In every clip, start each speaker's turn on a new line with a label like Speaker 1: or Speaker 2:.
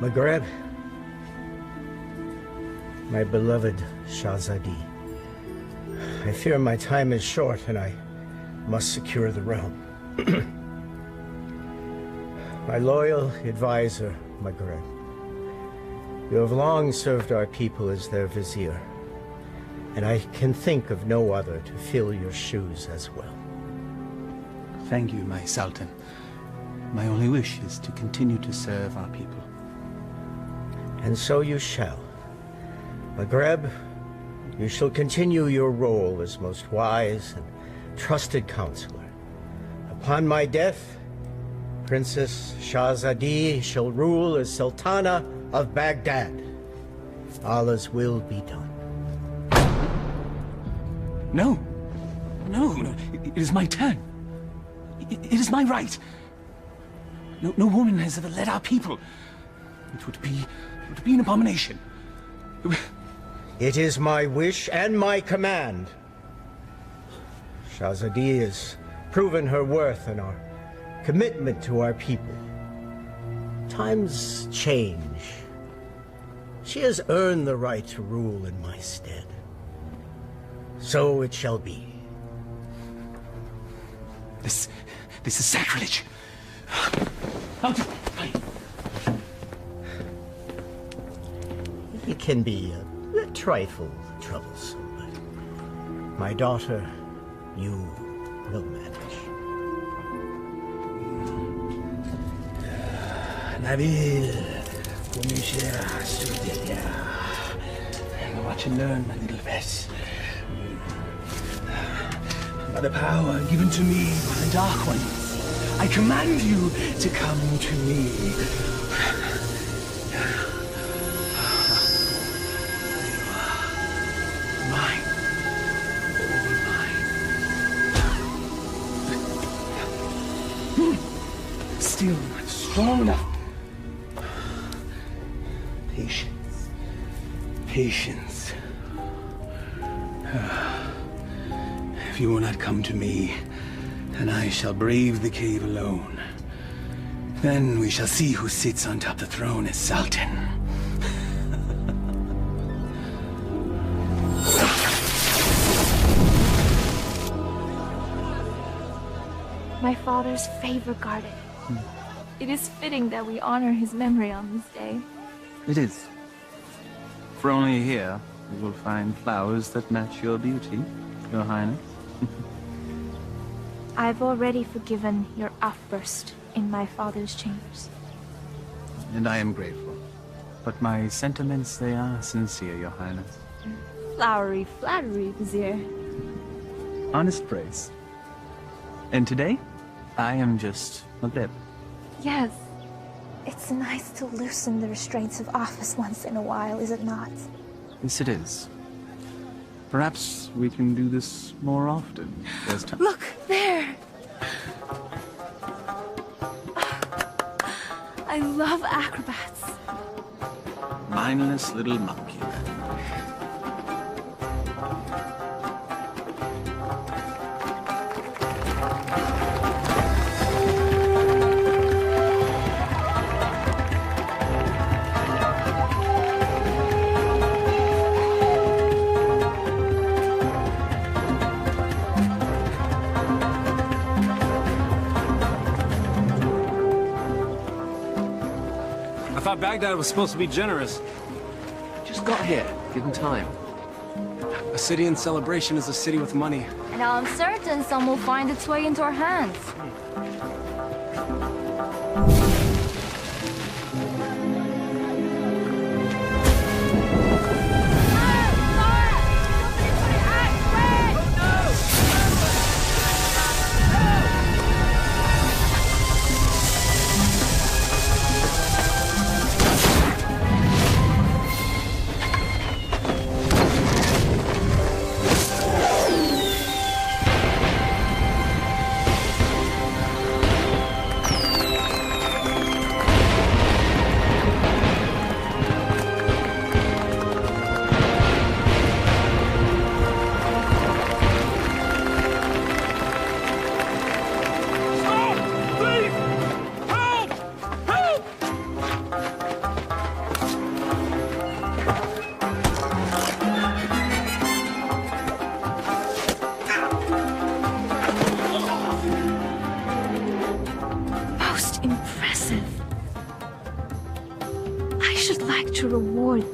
Speaker 1: Maghreb, my beloved Shahzadi, I fear my time is short and I must secure the realm. My loyal advisor, Maghreb, you have long served our people as their vizier, and I can think of no other to fill your shoes as well.
Speaker 2: Thank you, my Sultan. My only wish is to continue to serve our people.
Speaker 1: And so you shall. Maghreb, you shall continue your role as most wise and trusted counselor. Upon my death, Princess Shahzadi shall rule as Sultana of Baghdad. Allah's will be done.
Speaker 2: No. No. It is my turn. It is my right. No woman has ever led our people. It would be an abomination.
Speaker 1: It is my wish and my command. Shahzadi has proven her worth and our commitment to our people. Times change. She has earned the right to rule in my stead. So it shall be.
Speaker 2: This is sacrilege.
Speaker 1: It can be a trifle troublesome, but my daughter, you will manage.
Speaker 2: Nabil, watch and learn, my little Vess. By the power given to me by the Dark Ones, I command you to come to me. Mine. All mine. Still not strong enough. Patience. Patience. If you will not come to me, then I shall brave the cave alone. Then we shall see who sits on top of the throne as Sultan.
Speaker 3: My father's favorite garden. It is fitting that we honor his memory on this day.
Speaker 2: It is. For only here you will find flowers that match your beauty, Your Highness.
Speaker 3: I've already forgiven your outburst in my father's chambers.
Speaker 2: And I am grateful. But my sentiments, they are sincere, Your Highness.
Speaker 3: Flowery flattery, Vizier.
Speaker 2: Honest praise. And today, I am just a lip.
Speaker 3: Yes. It's nice to loosen the restraints of office once in a while, is it not?
Speaker 2: Yes, it is. Perhaps we can do this more often. There's time.
Speaker 3: Look, there! I love acrobats.
Speaker 2: Mindless little monkey.
Speaker 4: I thought Baghdad was supposed to be generous.
Speaker 5: Just got here. Give him time.
Speaker 4: A city in celebration is a city with money.
Speaker 3: And I'm certain some will find its way into our hands.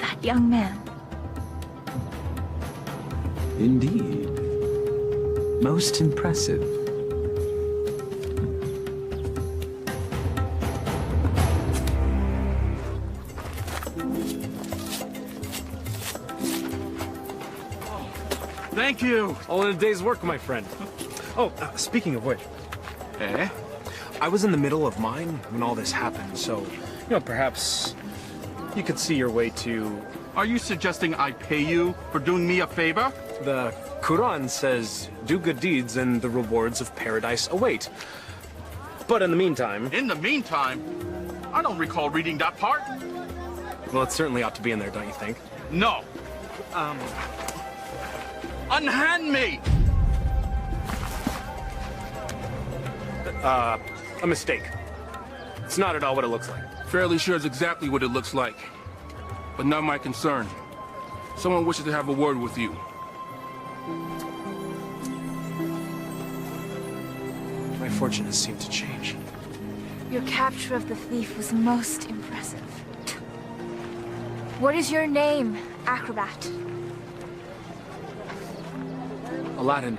Speaker 3: that young man.
Speaker 2: Indeed. Most impressive.
Speaker 4: Thank you.
Speaker 5: All in a day's work, my friend. Oh, speaking of which.
Speaker 4: Eh?
Speaker 5: I was in the middle of mine when all this happened, so, perhaps you could see your way to...
Speaker 6: Are you suggesting I pay you for doing me a favor?
Speaker 5: The Quran says, do good deeds and the rewards of paradise await. But in the meantime...
Speaker 6: In the meantime? I don't recall reading that part.
Speaker 5: Well, it certainly ought to be in there, don't you think?
Speaker 6: No. Unhand me!
Speaker 5: A mistake. It's not at all what it looks like.
Speaker 6: Fairly sure it's exactly what it looks like. But not my concern. Someone wishes to have a word with you.
Speaker 5: My fortune has seemed to change.
Speaker 3: Your capture of the thief was most impressive. What is your name, acrobat?
Speaker 5: Aladdin.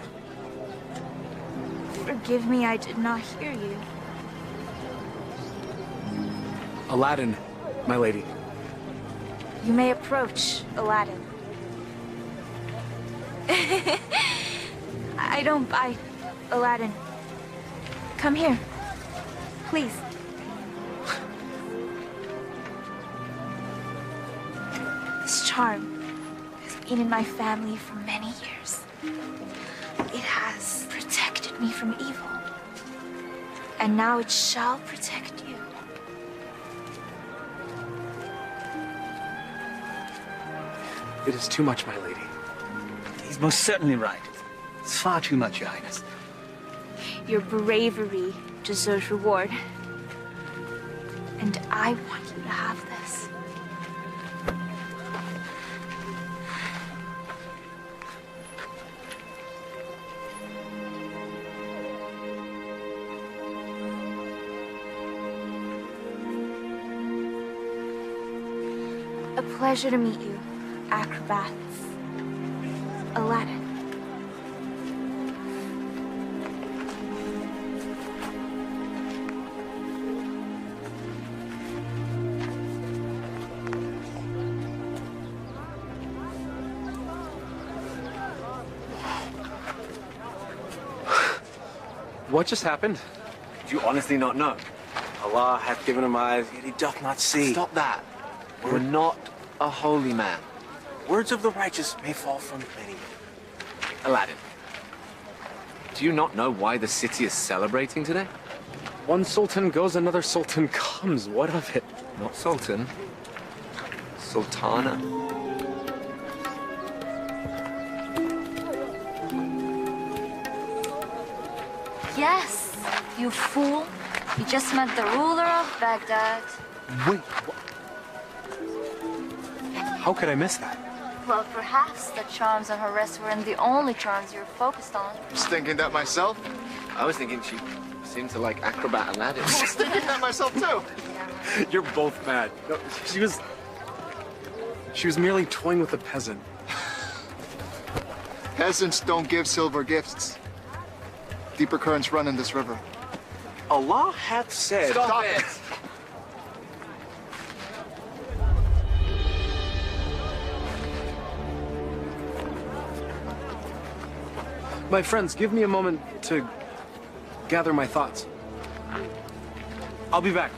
Speaker 3: Forgive me, I did not hear you.
Speaker 5: Aladdin, my lady.
Speaker 3: You may approach, Aladdin. I don't bite, Aladdin. Come here, please. This charm has been in my family for many years. It has protected me from evil. And now it shall protect you.
Speaker 5: It is too much, my lady.
Speaker 2: He's most certainly right. It's far too much, Your Highness.
Speaker 3: Your bravery deserves reward. And I want you to have this. A pleasure to meet you, acrobats. Aladdin.
Speaker 5: What just happened?
Speaker 7: Do you honestly not know? Allah hath given him eyes, yet he doth not see.
Speaker 5: Stop that.
Speaker 7: You are not a holy man. Words of the righteous may fall from many.
Speaker 5: Aladdin.
Speaker 7: Do you not know why the city is celebrating today?
Speaker 5: One sultan goes, another sultan comes. What of it?
Speaker 7: Not sultan. Sultana.
Speaker 3: Yes, you fool. You just met the ruler of Baghdad.
Speaker 5: Wait, what? How could I miss that?
Speaker 3: Well, perhaps the charms on her wrist weren't the only charms you were focused on.
Speaker 8: I was thinking that myself.
Speaker 7: I was thinking she seemed to like acrobat Aladdin.
Speaker 8: I was thinking that myself too.
Speaker 5: You're both mad. No, she was merely toying with a peasant.
Speaker 8: Peasants don't give silver gifts. Deeper currents run in this river.
Speaker 7: Allah hath said...
Speaker 8: Stop it!
Speaker 5: My friends, give me a moment to gather my thoughts. I'll be back.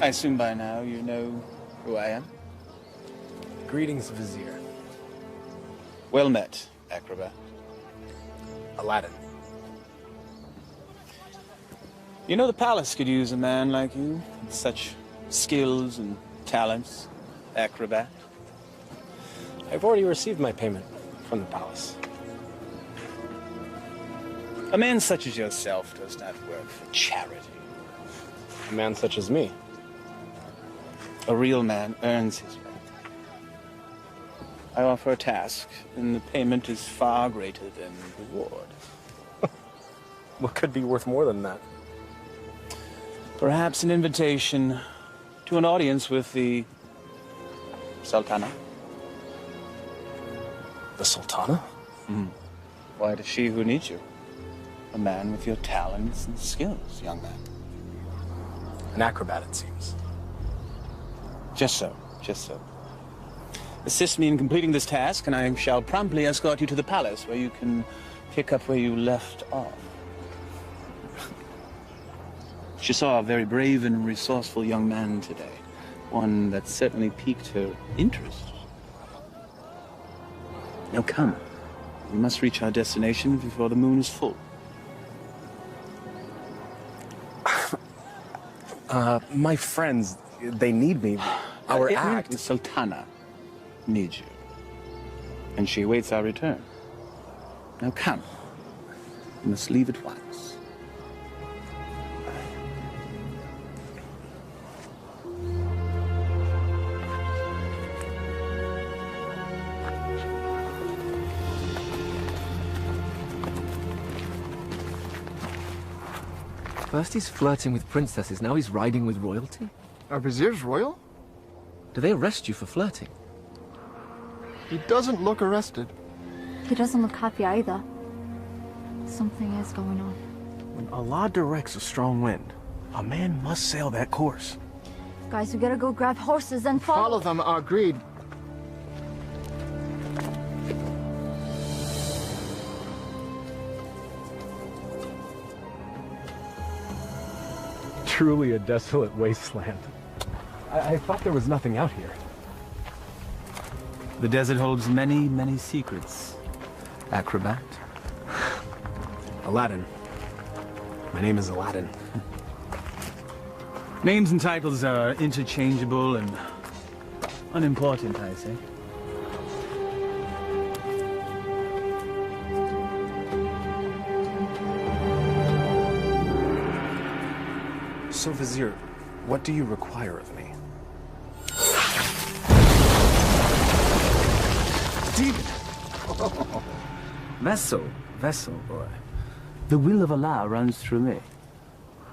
Speaker 2: I assume by now you know who I am.
Speaker 5: Greetings, Vizier.
Speaker 2: Well met, acrobat.
Speaker 5: Aladdin.
Speaker 2: You know the palace could use a man like you, with such skills and talents, acrobat.
Speaker 5: I've already received my payment from the palace.
Speaker 2: A man such as yourself does not work for charity.
Speaker 5: A man such as me.
Speaker 2: A real man earns his way.
Speaker 9: I offer a task, and the payment is far greater than the reward.
Speaker 5: What could be worth more than that?
Speaker 9: Perhaps an invitation to an audience with the Sultana.
Speaker 5: The Sultana?
Speaker 9: Why, it is she who needs you. A man with your talents and skills, young man.
Speaker 5: An acrobat, it seems.
Speaker 9: Just so, just so. Assist me in completing this task, and I shall promptly escort you to the palace, where you can pick up where you left off. She saw a very brave and resourceful young man today. One that certainly piqued her interest. Now come. We must reach our destination before the moon is full.
Speaker 5: My friends, they need me. Our act.
Speaker 9: The Sultana needs you. And she awaits our return. Now come. We must leave at once.
Speaker 10: First he's flirting with princesses, now he's riding with royalty?
Speaker 8: Are viziers royal?
Speaker 10: Do they arrest you for flirting?
Speaker 8: He doesn't look arrested.
Speaker 11: He doesn't look happy either. Something is going on.
Speaker 5: When Allah directs a strong wind, a man must sail that course.
Speaker 11: Guys, we gotta go grab horses and
Speaker 8: Follow them, agreed.
Speaker 5: Truly a desolate wasteland. I thought there was nothing out here.
Speaker 9: The desert holds many, many secrets. Acrobat.
Speaker 5: Aladdin. My name is Aladdin.
Speaker 9: Names and titles are interchangeable and unimportant, I say.
Speaker 5: So, Vizier, what do you require of me?
Speaker 9: Vessel, boy. The will of Allah runs through me.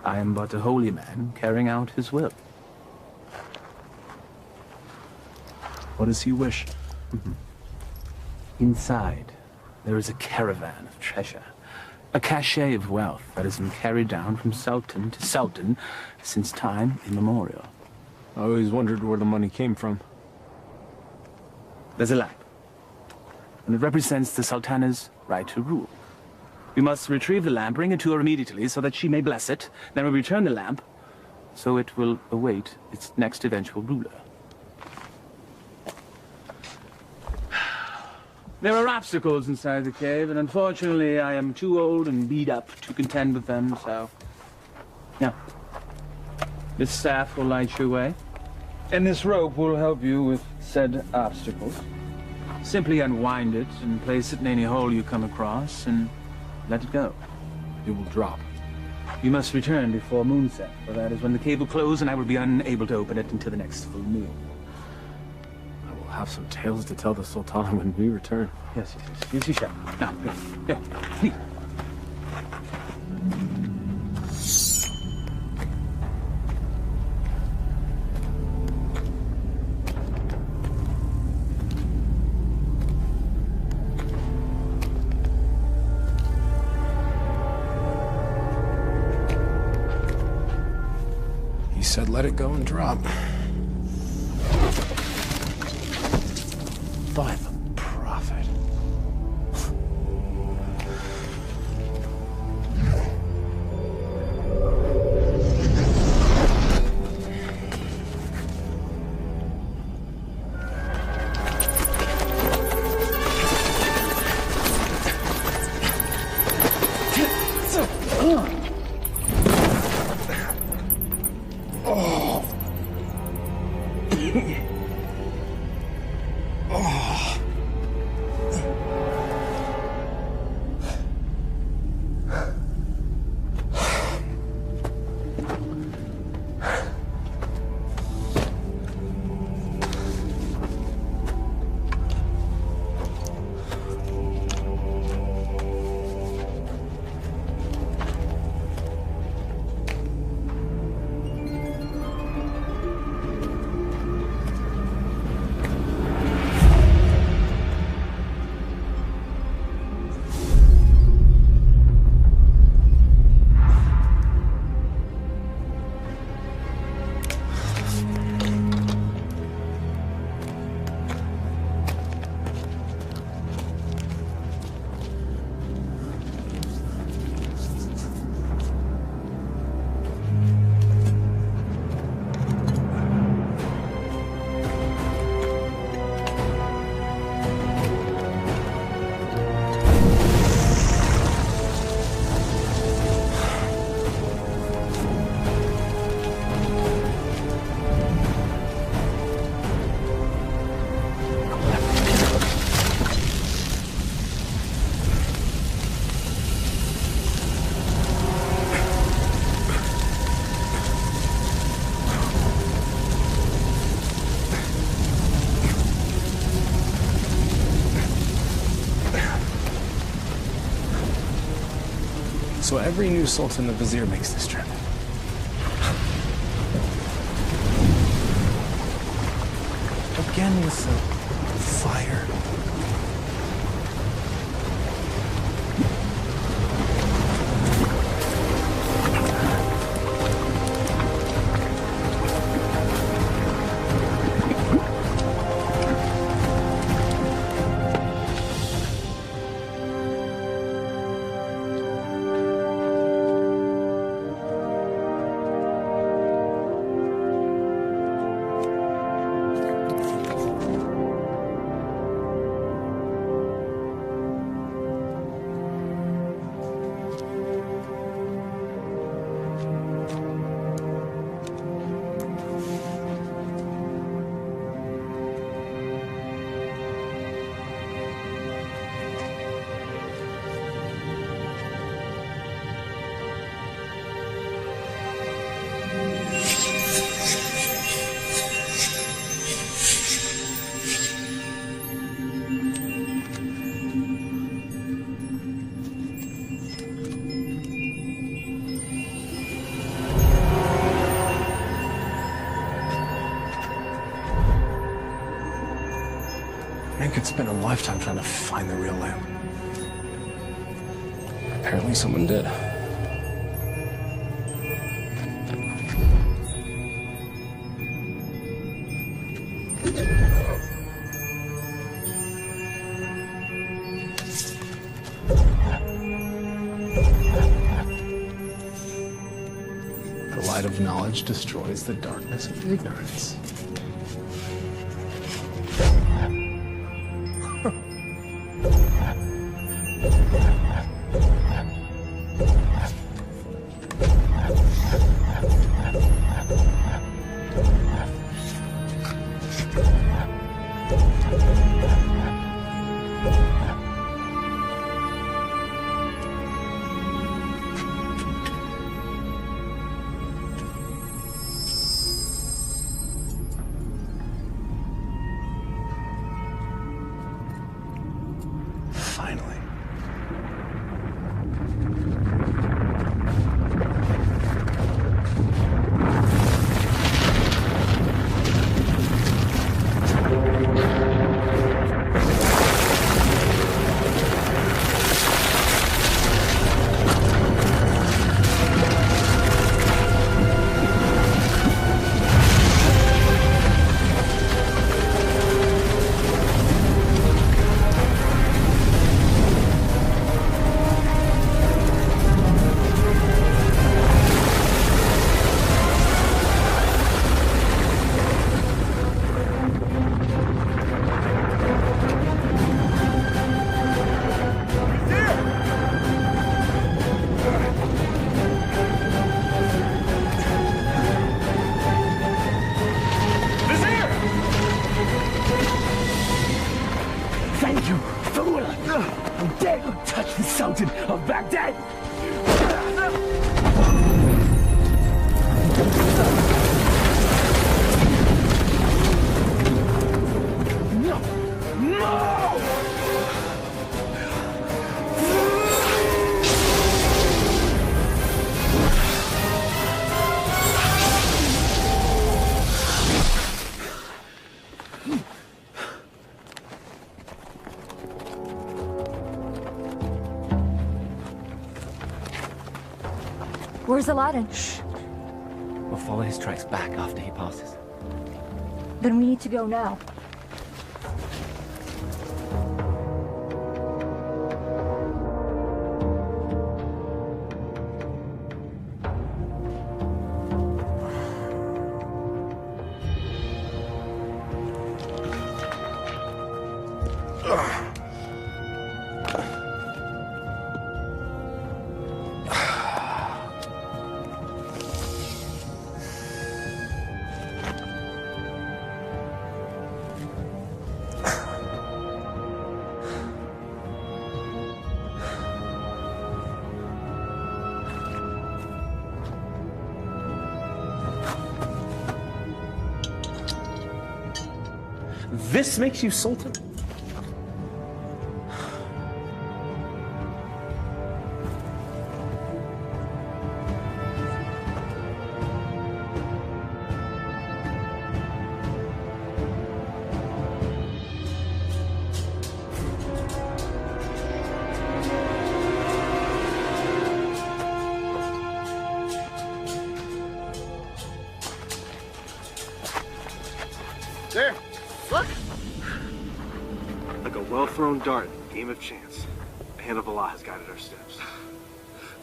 Speaker 9: I am but a holy man carrying out his will.
Speaker 5: What does he wish?
Speaker 9: Inside, there is a caravan of treasure. A cachet of wealth that has been carried down from sultan to sultan since time immemorial.
Speaker 5: I always wondered where the money came from.
Speaker 9: There's a lamp, and it represents the sultana's right to rule. We must retrieve the lamp, bring it to her immediately so that she may bless it. Then we return the lamp, so it will await its next eventual ruler. There are obstacles inside the cave, and unfortunately I am too old and beat up to contend with them, so... Now, this staff will light your way, and this rope will help you with said obstacles. Simply unwind it and place it in any hole you come across, and let it go.
Speaker 5: It will drop.
Speaker 9: You must return before moonset, for that is when the cave will close, and I will be unable to open it until the next full moon.
Speaker 5: Have some tales to tell the Sultana when we return.
Speaker 9: Yes, you shall. Now, here, here.
Speaker 5: He said let it go and drop. By the prophet. Oh.
Speaker 4: So every new sultan the vizier makes this trip. Again with the fire. Man could spend a lifetime trying to find the real lamp. Apparently someone did. The light of knowledge destroys the darkness of ignorance.
Speaker 11: Where's Aladdin?
Speaker 10: Shh. We'll follow his tracks back after he passes.
Speaker 11: Then we need to go now.
Speaker 5: This makes you Sultan?
Speaker 8: There, look!
Speaker 5: Like a well-thrown dart, game of chance. The hand of Allah has guided our steps.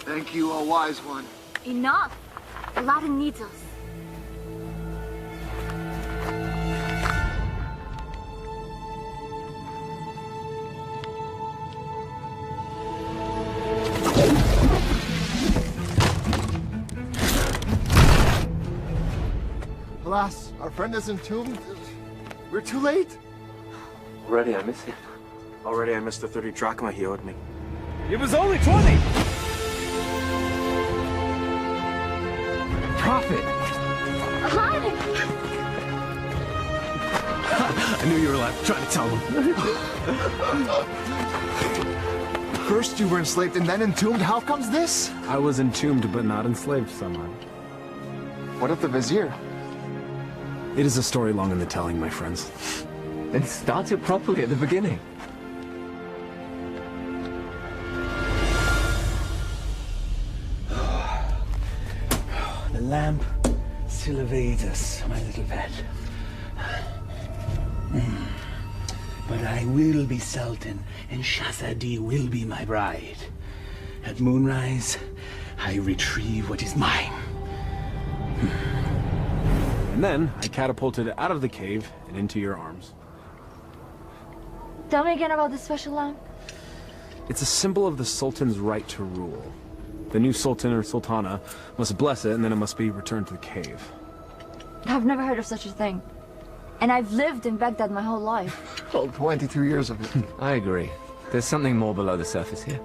Speaker 8: Thank you, O wise one.
Speaker 11: Enough! Aladdin needs us.
Speaker 8: Alas, our friend is entombed. We're too late.
Speaker 7: Already I miss him.
Speaker 5: Already I missed the 30 drachma he owed me.
Speaker 9: It was only 20!
Speaker 10: Prophet!
Speaker 11: Aladdin!
Speaker 5: I knew you were alive. Trying to tell him.
Speaker 8: First you were enslaved and then entombed. How comes this?
Speaker 5: I was entombed but not enslaved somehow.
Speaker 8: What of the vizier?
Speaker 5: It is a story long in the telling, my friends.
Speaker 10: Then start it properly at the beginning.
Speaker 2: The lamp still evades us, my little pet. But I will be Sultan, and Shahzadi will be my bride. At moonrise, I retrieve what is mine.
Speaker 5: And then I catapulted out of the cave and into your arms.
Speaker 11: Tell me again about this special lamp.
Speaker 5: It's a symbol of the Sultan's right to rule. The new Sultan or Sultana must bless it, and then it must be returned to the cave.
Speaker 11: I've never heard of such a thing. And I've lived in Baghdad my whole life.
Speaker 8: Oh, 22 years of it.
Speaker 10: I agree. There's something more below the surface here.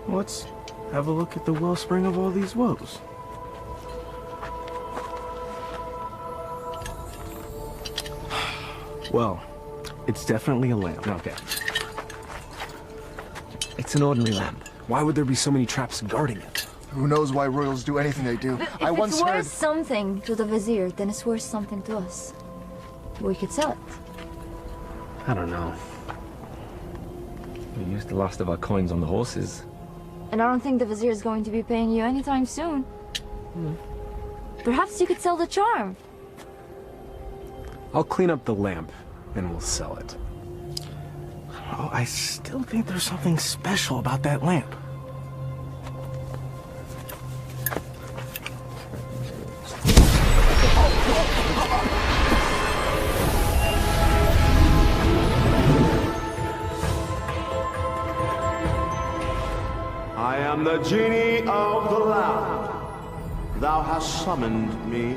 Speaker 5: Let's have a look at the wellspring of all these woes. Well, it's definitely a lamp.
Speaker 10: Okay. It's an ordinary lamp.
Speaker 5: Why would there be so many traps guarding it?
Speaker 8: Who knows why royals do anything they do?
Speaker 11: If it's worth something to the vizier, then it's worth something to us. We could sell it.
Speaker 5: I don't know.
Speaker 10: We used the last of our coins on the horses.
Speaker 11: And I don't think the vizier is going to be paying you anytime soon. Perhaps you could sell the charm.
Speaker 5: I'll clean up the lamp, and we'll sell it. Oh, I still think there's something special about that lamp.
Speaker 12: I am the genie of the lamp. Thou hast summoned me.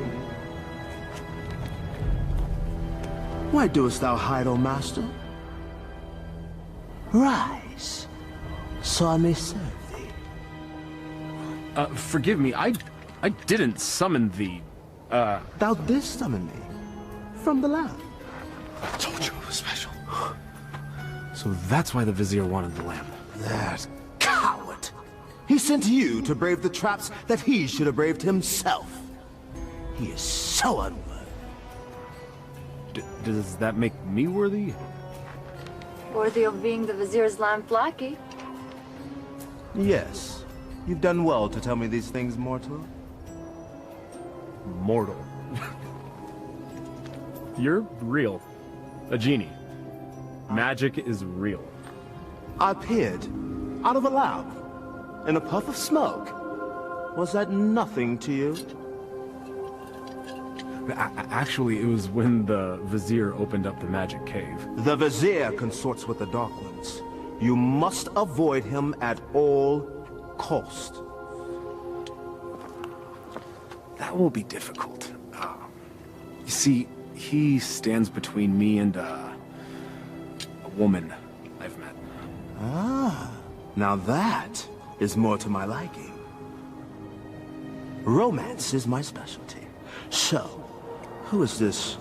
Speaker 12: Why doest thou hide, O master? Rise, so I may serve thee.
Speaker 5: Forgive me, I didn't summon thee.
Speaker 12: Thou didst summon me from the lamp.
Speaker 5: I told you it was special. So that's why the vizier wanted the lamp.
Speaker 12: That coward! He sent you to brave the traps that he should have braved himself. He is so unworthy.
Speaker 5: Does that make me worthy?
Speaker 11: Worthy of being the vizier's lamp lackey.
Speaker 12: Yes. You've done well to tell me these things, mortal.
Speaker 5: Mortal. You're real. A genie. Magic is real.
Speaker 12: I appeared out of a lamp in a puff of smoke. Was that nothing to you?
Speaker 5: Actually, it was when the vizier opened up the magic cave.
Speaker 12: The vizier consorts with the Dark Ones. You must avoid him at all cost.
Speaker 5: That will be difficult. You see, he stands between me and a woman I've met.
Speaker 12: Ah, now that is more to my liking. Romance is my specialty. So, who is this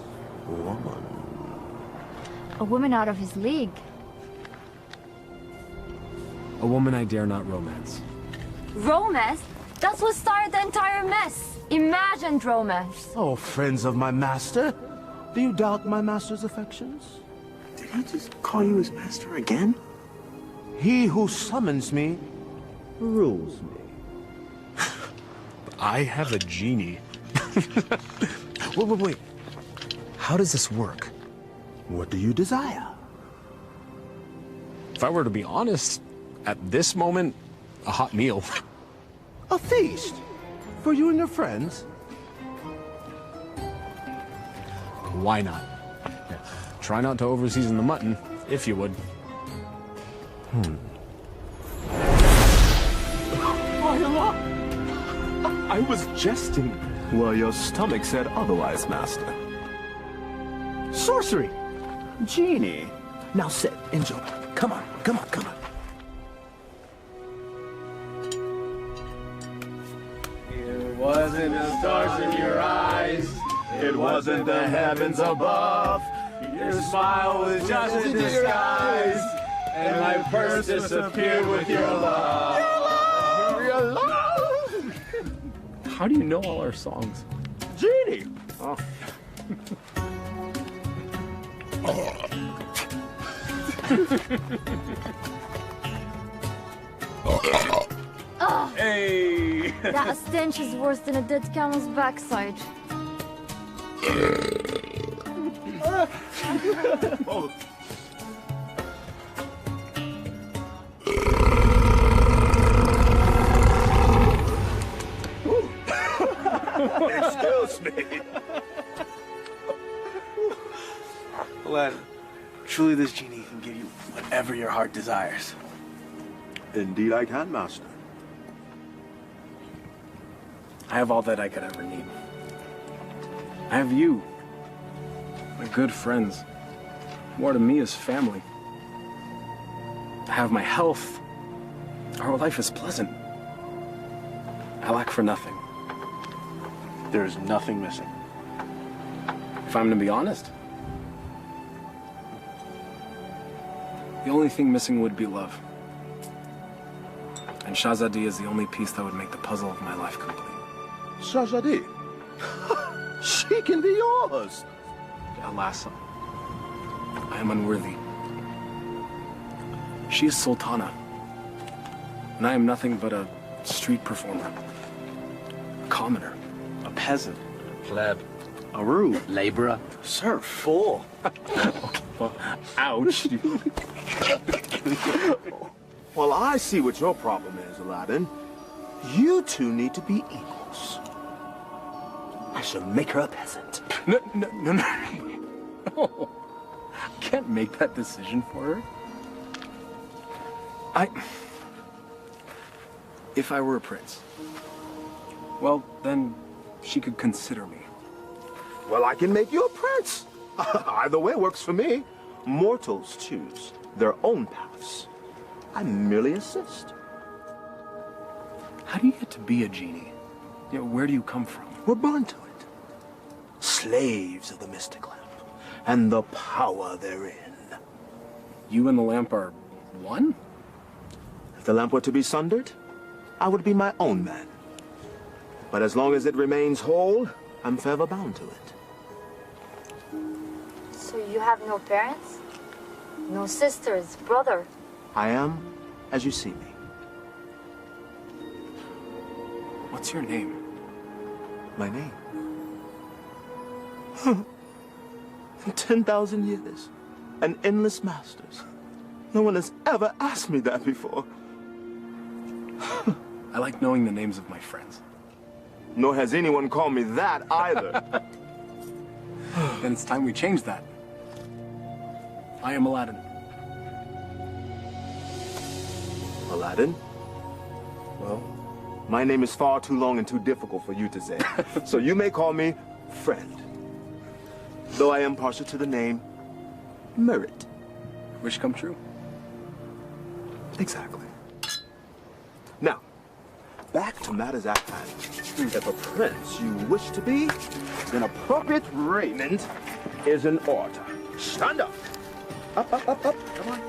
Speaker 12: woman?
Speaker 11: A woman out of his league.
Speaker 5: A woman I dare not romance.
Speaker 11: Romance? That's what started the entire mess. Imagined romance.
Speaker 12: Oh, friends of my master, do you doubt my master's affections?
Speaker 8: Did he just call you his master again?
Speaker 12: He who summons me rules me.
Speaker 5: I have a genie. Wait. How does this work?
Speaker 12: What do you desire?
Speaker 4: If I were to be honest, at this moment, a hot meal.
Speaker 12: A feast? For you and your friends?
Speaker 4: Why not? Yeah. Try not to overseason the mutton, if you would.
Speaker 5: I was jesting. Well, your stomach said otherwise, Master.
Speaker 12: Sorcery! Genie! Now sit, enjoy. Come on, come on, come on.
Speaker 5: It wasn't the stars in your eyes. It wasn't the heavens above. Your smile was just a disguise. And my purse disappeared with your love.
Speaker 12: Your love!
Speaker 4: How do you know all our songs?
Speaker 12: Genie! Oh.
Speaker 11: Oh,
Speaker 5: Hey!
Speaker 11: that stench is worse than a dead camel's backside.
Speaker 5: Oh. Excuse me.
Speaker 7: Aladdin, truly this genie can give you whatever your heart desires.
Speaker 12: Indeed I can, Master.
Speaker 7: I have all that I could ever need. I have you. My good friends. More to me is family. I have my health. Our life is pleasant. I lack for nothing. There is nothing missing. If I'm to be honest, the only thing missing would be love. And Shahzadi is the only piece that would make the puzzle of my life complete.
Speaker 12: Shahzadi? She can be yours.
Speaker 7: Alas, I am unworthy. She is Sultana, and I am nothing but a street performer, a commoner, a peasant,
Speaker 10: Pleb.
Speaker 7: a rube,
Speaker 10: Laborer.
Speaker 7: serf, fool. Ouch.
Speaker 12: Well, I see what your problem is, Aladdin. You two need to be equals. I shall make her a peasant.
Speaker 7: No. No. I can't make that decision for her. If I were a prince, well, then she could consider me.
Speaker 12: Well, I can make you a prince. Either way works for me. Mortals choose their own paths. I merely assist.
Speaker 7: How do you get to be a genie? You know, where do you come from?
Speaker 12: We're born to it. Slaves of the mystic lamp and the power therein.
Speaker 7: You and the lamp are one?
Speaker 12: If the lamp were to be sundered, I would be my own man. But as long as it remains whole, I'm forever bound to it.
Speaker 11: So you have no parents? No sisters, brother?
Speaker 12: I am as you see me.
Speaker 7: What's your name?
Speaker 12: My name? 10,000 years and endless masters. No one has ever asked me that before.
Speaker 7: I like knowing the names of my friends.
Speaker 12: Nor has anyone called me that either.
Speaker 7: Then it's time we change that. I am Aladdin.
Speaker 12: Aladdin? Well, my name is far too long and too difficult for you to say. So you may call me friend. Though I am partial to the name Merit.
Speaker 7: Wish come true.
Speaker 12: Exactly. Now, back to matters at hand. If a prince you wish to be, then appropriate raiment is in order. Stand up. Up. Come on.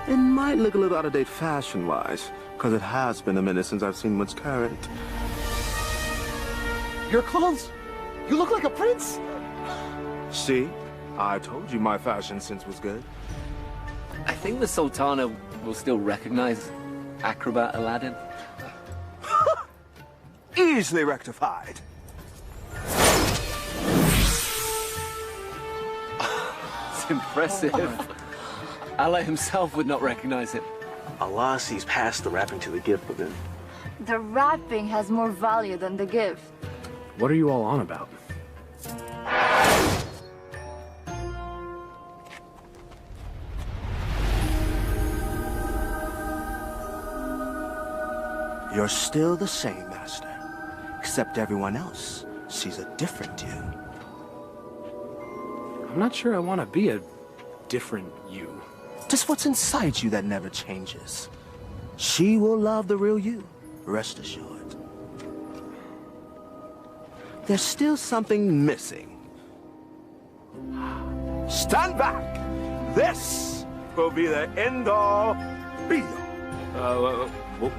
Speaker 12: It might look a little out of date fashion-wise, because it has been a minute since I've seen what's current.
Speaker 7: Your clothes? You look like a prince?
Speaker 12: See? I told you my fashion sense was good.
Speaker 10: I think the Sultana will still recognize Acrobat Aladdin?
Speaker 12: Easily rectified.
Speaker 10: It's impressive. Allah himself would not recognize it.
Speaker 7: Allah sees past the rapping to the gift within.
Speaker 11: The rapping has more value than the gift.
Speaker 4: What are you all on about?
Speaker 12: You're still the same, Master. Except everyone else sees a different you.
Speaker 4: I'm not sure I want to be a different you.
Speaker 12: Just what's inside you that never changes. She will love the real you, rest assured. There's still something missing. Stand back! This will be the end-all, be-all.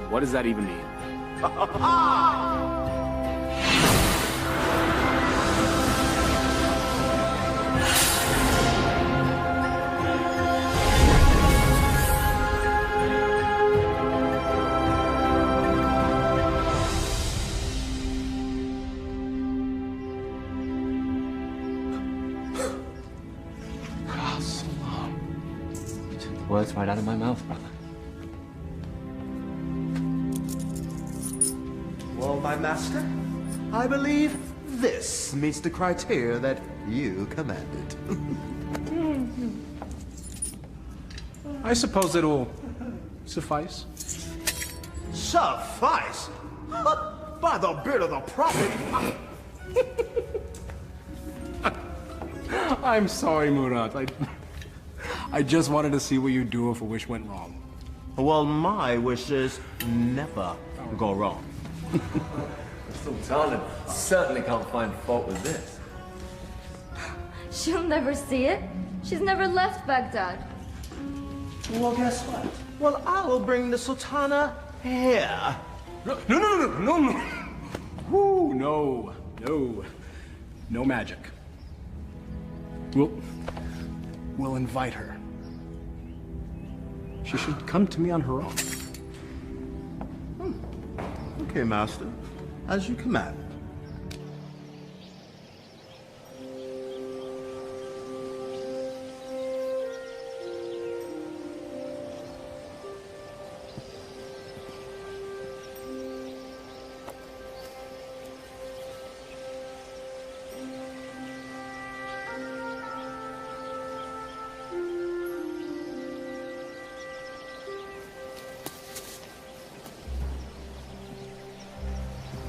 Speaker 4: What does that even mean?
Speaker 10: Words right out of my mouth, brother.
Speaker 12: Well, my master, I believe this meets the criteria that you commanded.
Speaker 2: I suppose it'll suffice.
Speaker 12: Suffice? By the beard of the prophet!
Speaker 2: I'm sorry, Murad. I just wanted to see what you'd do if a wish went wrong.
Speaker 12: Well, my wishes never go wrong.
Speaker 10: Sultana certainly can't find fault with this.
Speaker 11: She'll never see it. She's never left Baghdad.
Speaker 12: Well, guess what? Well, I will bring the Sultana here.
Speaker 2: No. Woo, no. No magic. We'll invite her. She should come to me on her own.
Speaker 12: Okay, master. As you command.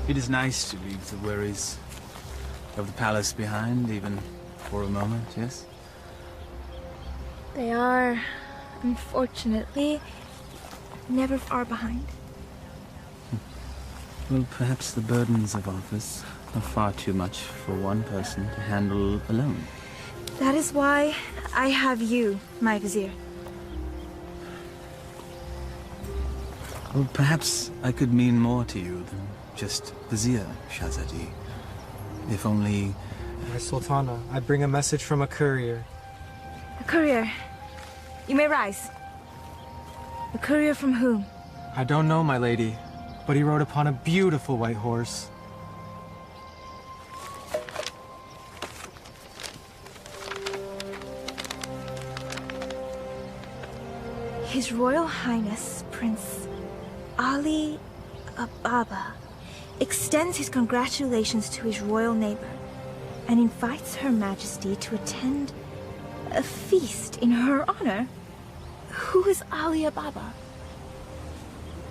Speaker 9: It is nice to leave the worries of the palace behind, even for a moment, yes?
Speaker 3: They are, unfortunately, never far behind.
Speaker 9: Well, perhaps the burdens of office are far too much for one person to handle alone.
Speaker 3: That is why I have you, my vizier.
Speaker 9: Well, perhaps I could mean more to you than just vizier, Shahzadi. If only...
Speaker 13: My Sultana, I bring a message from a courier.
Speaker 3: A courier? You may rise. A courier from whom?
Speaker 13: I don't know, my lady, but he rode upon a beautiful white horse.
Speaker 3: His Royal Highness, Prince Ali Ababa, extends his congratulations to his royal neighbor and invites Her Majesty to attend a feast in her honor. Who is Ali Ababa?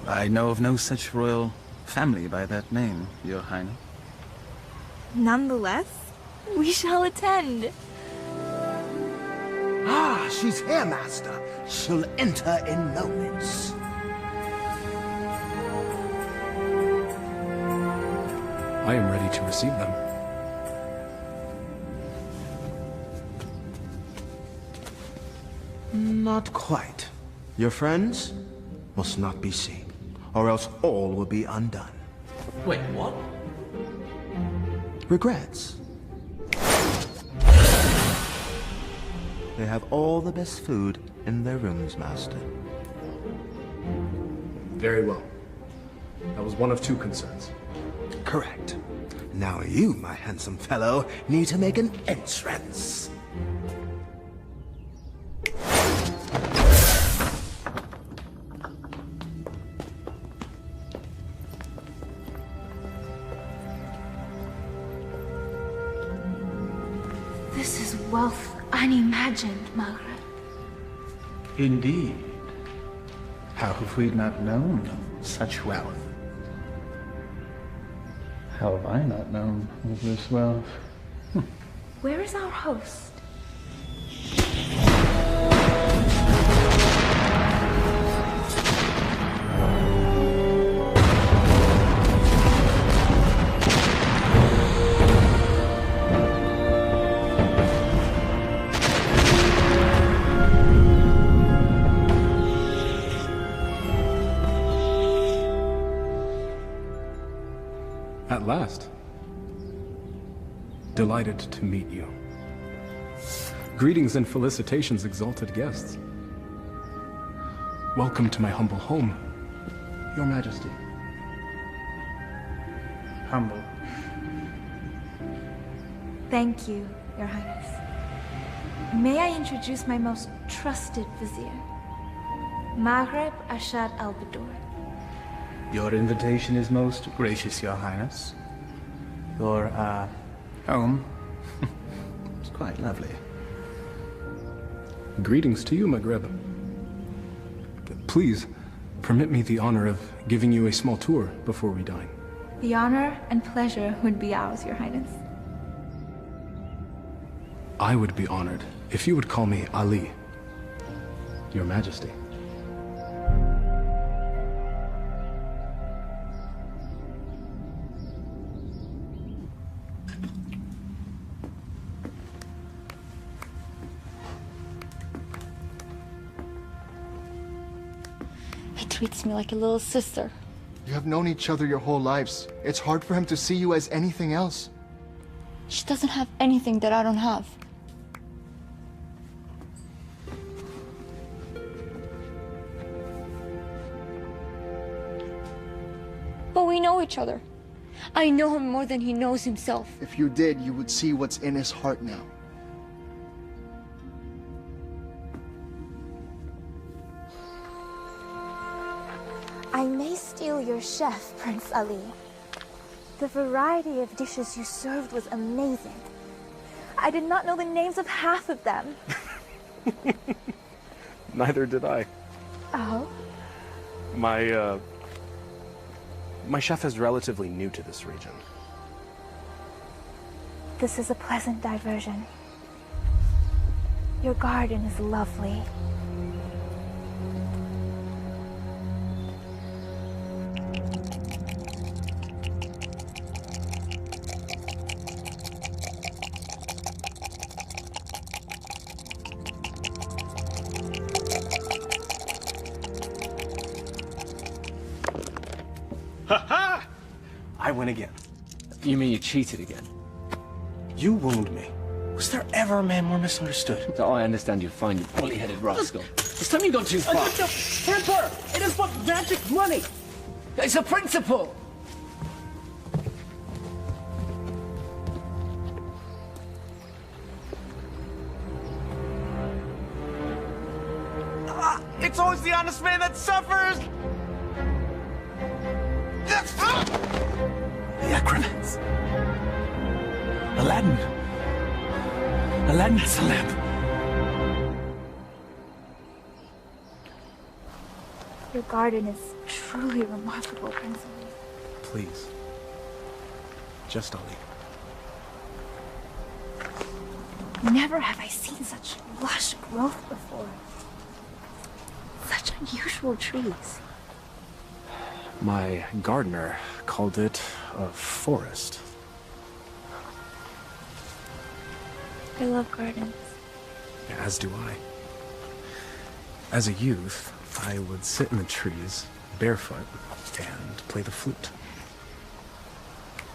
Speaker 9: I know of no such royal family by that name, Your Highness.
Speaker 3: Nonetheless, we shall attend.
Speaker 12: Ah, she's here, master. She'll enter in moments.
Speaker 4: I am ready to receive them.
Speaker 12: Not quite. Your friends must not be seen, or else all will be undone.
Speaker 10: Wait, what?
Speaker 12: Regrets. They have all the best food in their rooms, master.
Speaker 4: Very well. That was one of two concerns.
Speaker 12: Correct. Now you, my handsome fellow, need to make an entrance.
Speaker 3: This is wealth unimagined, Margaret.
Speaker 9: Indeed. How have we not known such wealth? How have I not known of this wealth?
Speaker 3: Where is our host?
Speaker 4: At last. Delighted to meet you. Greetings and felicitations, exalted guests. Welcome to my humble home, Your Majesty.
Speaker 9: Humble.
Speaker 3: Thank you, Your Highness. May I introduce my most trusted vizier, Maghreb Ashad al-Badur.
Speaker 9: Your invitation is most gracious, Your Highness. Your, home is quite lovely.
Speaker 4: Greetings to you, Maghreb. Please, permit me the honor of giving you a small tour before we dine.
Speaker 3: The honor and pleasure would be ours, Your Highness.
Speaker 4: I would be honored if you would call me Ali, Your Majesty.
Speaker 11: He treats me like a little sister.
Speaker 8: You have known each other your whole lives. It's hard for him to see you as anything else.
Speaker 11: She doesn't have anything that I don't have. But we know each other. I know him more than he knows himself.
Speaker 8: If you did, you would see what's in his heart now.
Speaker 3: I may steal your chef, Prince Ali. The variety of dishes you served was amazing. I did not know the names of half of them.
Speaker 4: Neither did I.
Speaker 3: Oh?
Speaker 12: My chef is relatively new to this region.
Speaker 3: This is a pleasant diversion. Your garden is lovely.
Speaker 12: Ha-ha! I win again.
Speaker 10: You mean you cheated again?
Speaker 12: You wound me. Was there ever a man more misunderstood?
Speaker 10: So I understand you're fine, you bully-headed rascal. This time you've gone too far.
Speaker 14: Temper! It is but magic money!
Speaker 10: It's a principle!
Speaker 14: It's always the honest man that suffers!
Speaker 2: The acrobats. Aladdin. Aladdin is a lamp.
Speaker 3: Your garden is truly remarkable, Prince Ali.
Speaker 12: Please. Just Ali.
Speaker 3: Never have I seen such lush growth before. Such unusual trees.
Speaker 4: My gardener called it a forest.
Speaker 3: I love gardens.
Speaker 4: As do I. As a youth, I would sit in the trees, barefoot, and play the flute.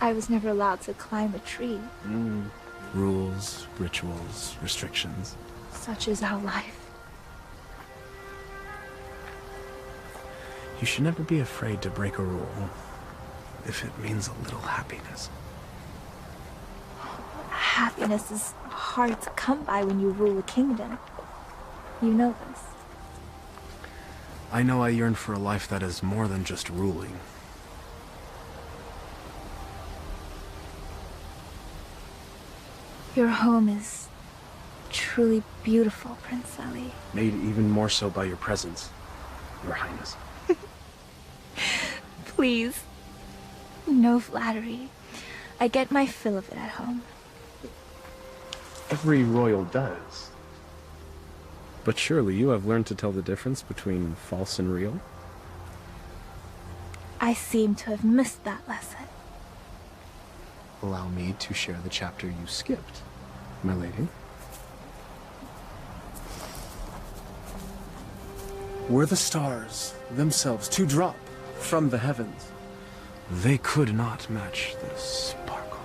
Speaker 3: I was never allowed to climb a tree.
Speaker 4: Rules, rituals, restrictions.
Speaker 3: Such is our life.
Speaker 4: You should never be afraid to break a rule if it means a little happiness.
Speaker 3: Happiness is hard to come by when you rule a kingdom. You know this.
Speaker 4: I know I yearn for a life that is more than just ruling.
Speaker 3: Your home is truly beautiful, Prince Ali.
Speaker 4: Made even more so by your presence, Your Highness.
Speaker 3: Please. No flattery. I get my fill of it at home.
Speaker 4: Every royal does. But surely you have learned to tell the difference between false and real?
Speaker 3: I seem to have missed that lesson.
Speaker 4: Allow me to share the chapter you skipped, my lady. Were the stars themselves to drop from the heavens, they could not match the sparkle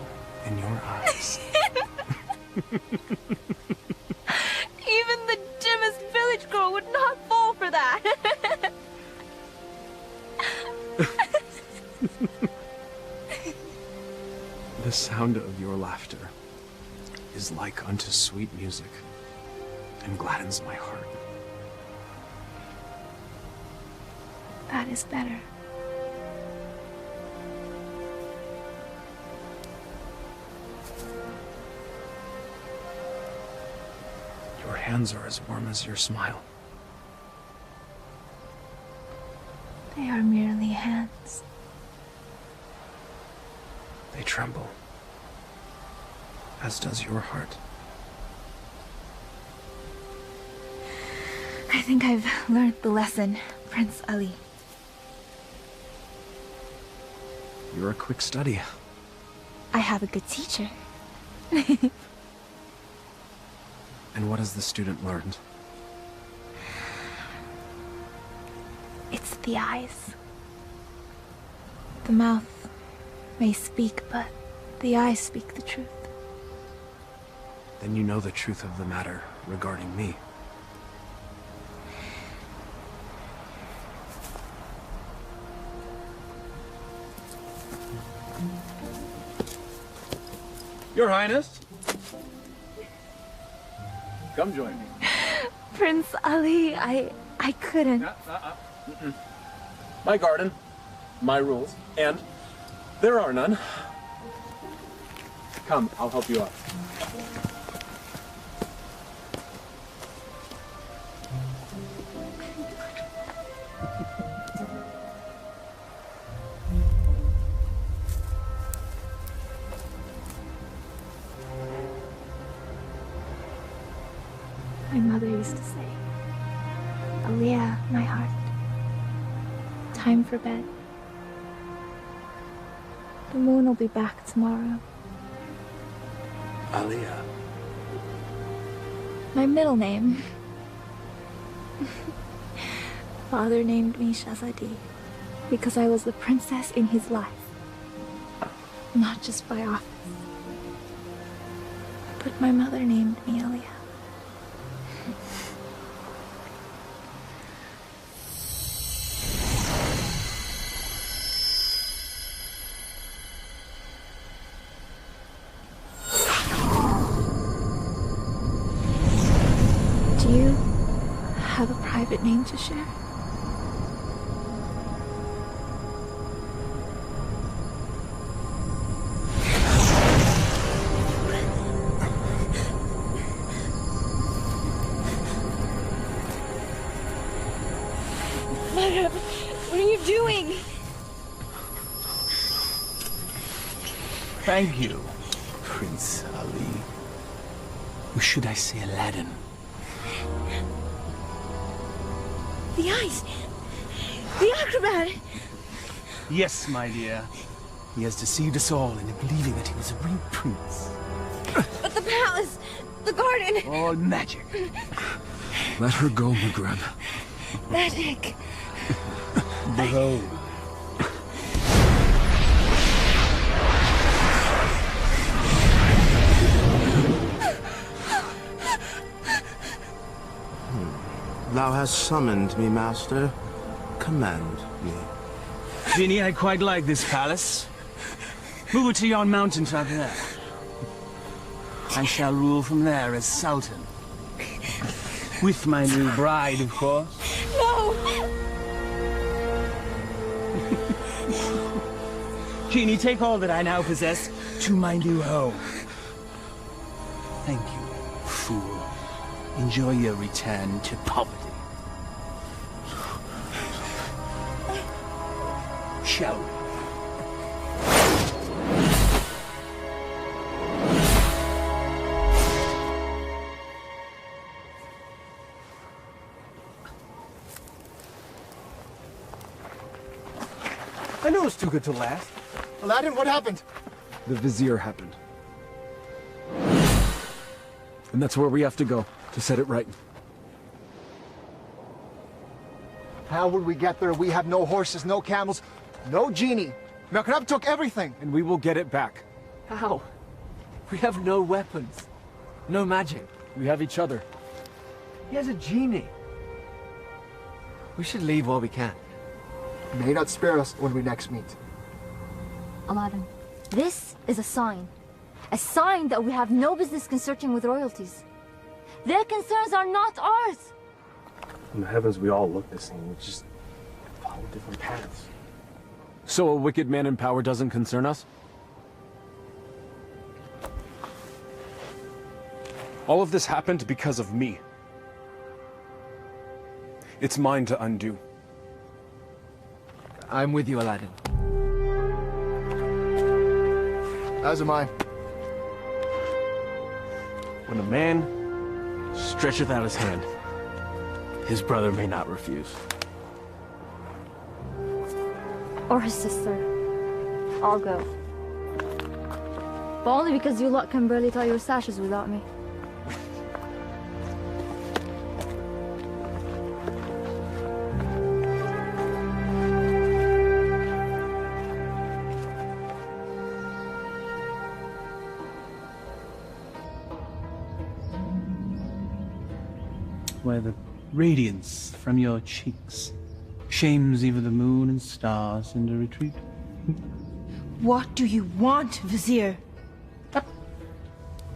Speaker 4: in your eyes.
Speaker 3: Even the dimmest village girl would not fall for that.
Speaker 4: The sound of your laughter is like unto sweet music and gladdens my heart.
Speaker 3: That is better.
Speaker 4: Your hands are as warm as your smile.
Speaker 3: They are merely hands.
Speaker 4: They tremble, as does your heart.
Speaker 3: I think I've learned the lesson, Prince Ali.
Speaker 4: You're a quick study.
Speaker 3: I have a good teacher.
Speaker 4: And what has the student learned?
Speaker 3: It's the eyes. The mouth may speak, but the eyes speak the truth.
Speaker 4: Then you know the truth of the matter regarding me.
Speaker 9: Your Highness. Come join me.
Speaker 3: Prince Ali, I couldn't.
Speaker 4: My garden, my rules, and there are none. Come, I'll help you out.
Speaker 3: My mother used to say, Aliyah, my heart, time for bed. The moon will be back tomorrow.
Speaker 4: Aliyah.
Speaker 3: My middle name. Father named me Shahzadi because I was the princess in his life, not just by office. But my mother named me Aliyah. Do you have a private name to share? Mother, what are you doing?
Speaker 2: Thank you, Prince Ali. Or should I say Aladdin?
Speaker 3: The eyes! The acrobat!
Speaker 2: Yes, my dear. He has deceived us all into believing that he was a real prince.
Speaker 3: But the palace! The garden!
Speaker 2: All magic.
Speaker 4: Let her go, Maghreb.
Speaker 3: Magic!
Speaker 2: Behold.
Speaker 12: Thou hast summoned me, master. Command,
Speaker 13: be.
Speaker 9: Genie, I quite like this palace. Move it to yon mountaintop there. I shall rule from there as Sultan. With my new bride, of course.
Speaker 3: No!
Speaker 9: Genie, take all that I now possess to my new home. Thank you, fool. Enjoy your return to poverty. Shall we?
Speaker 4: I knew it was too good to last.
Speaker 8: Aladdin, what happened?
Speaker 4: The Vizier happened. And that's where we have to go, to set it right.
Speaker 8: How would we get there? We have no horses, no camels, no genie. Makrab took everything.
Speaker 4: And we will get it back.
Speaker 10: How? We have no weapons. No magic.
Speaker 4: We have each other.
Speaker 10: He has a genie. We should leave while we can.
Speaker 8: May not spare us when we next meet.
Speaker 11: Aladdin, this is a sign. A sign that we have no business consorting with royalties. Their concerns are not ours.
Speaker 7: In the heavens, we all look the same. We just follow different paths.
Speaker 4: So a wicked man in power doesn't concern us? All of this happened because of me. It's mine to undo.
Speaker 10: I'm with you, Aladdin.
Speaker 8: As am I.
Speaker 7: When a man stretcheth out his hand, his brother may not refuse.
Speaker 11: Or his sister. I'll go. But only because you lot can barely tie your sashes without me.
Speaker 9: Where the radiance from your cheeks shames even the moon and stars into retreat.
Speaker 3: What do you want, Vizier?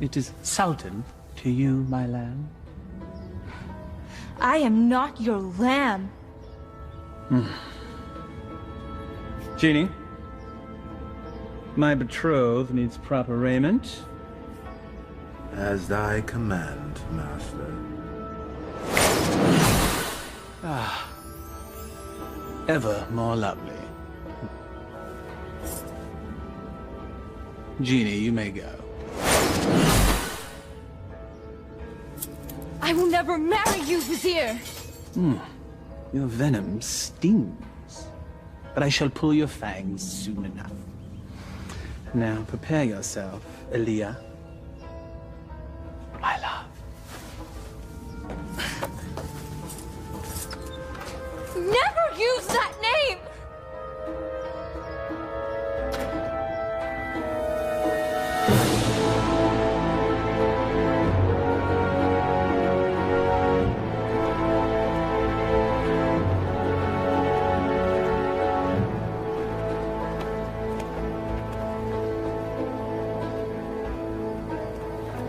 Speaker 9: It is Sultan to you, my lamb.
Speaker 3: I am not your lamb.
Speaker 9: Genie, my betrothed needs proper raiment.
Speaker 12: As thy command, master.
Speaker 9: Ah, ever more lovely. Genie, you may go.
Speaker 3: I will never marry you, Vizier.
Speaker 9: Your venom stings, but I shall pull your fangs soon enough. Now prepare yourself, Aaliyah, my love.
Speaker 3: Never use that name!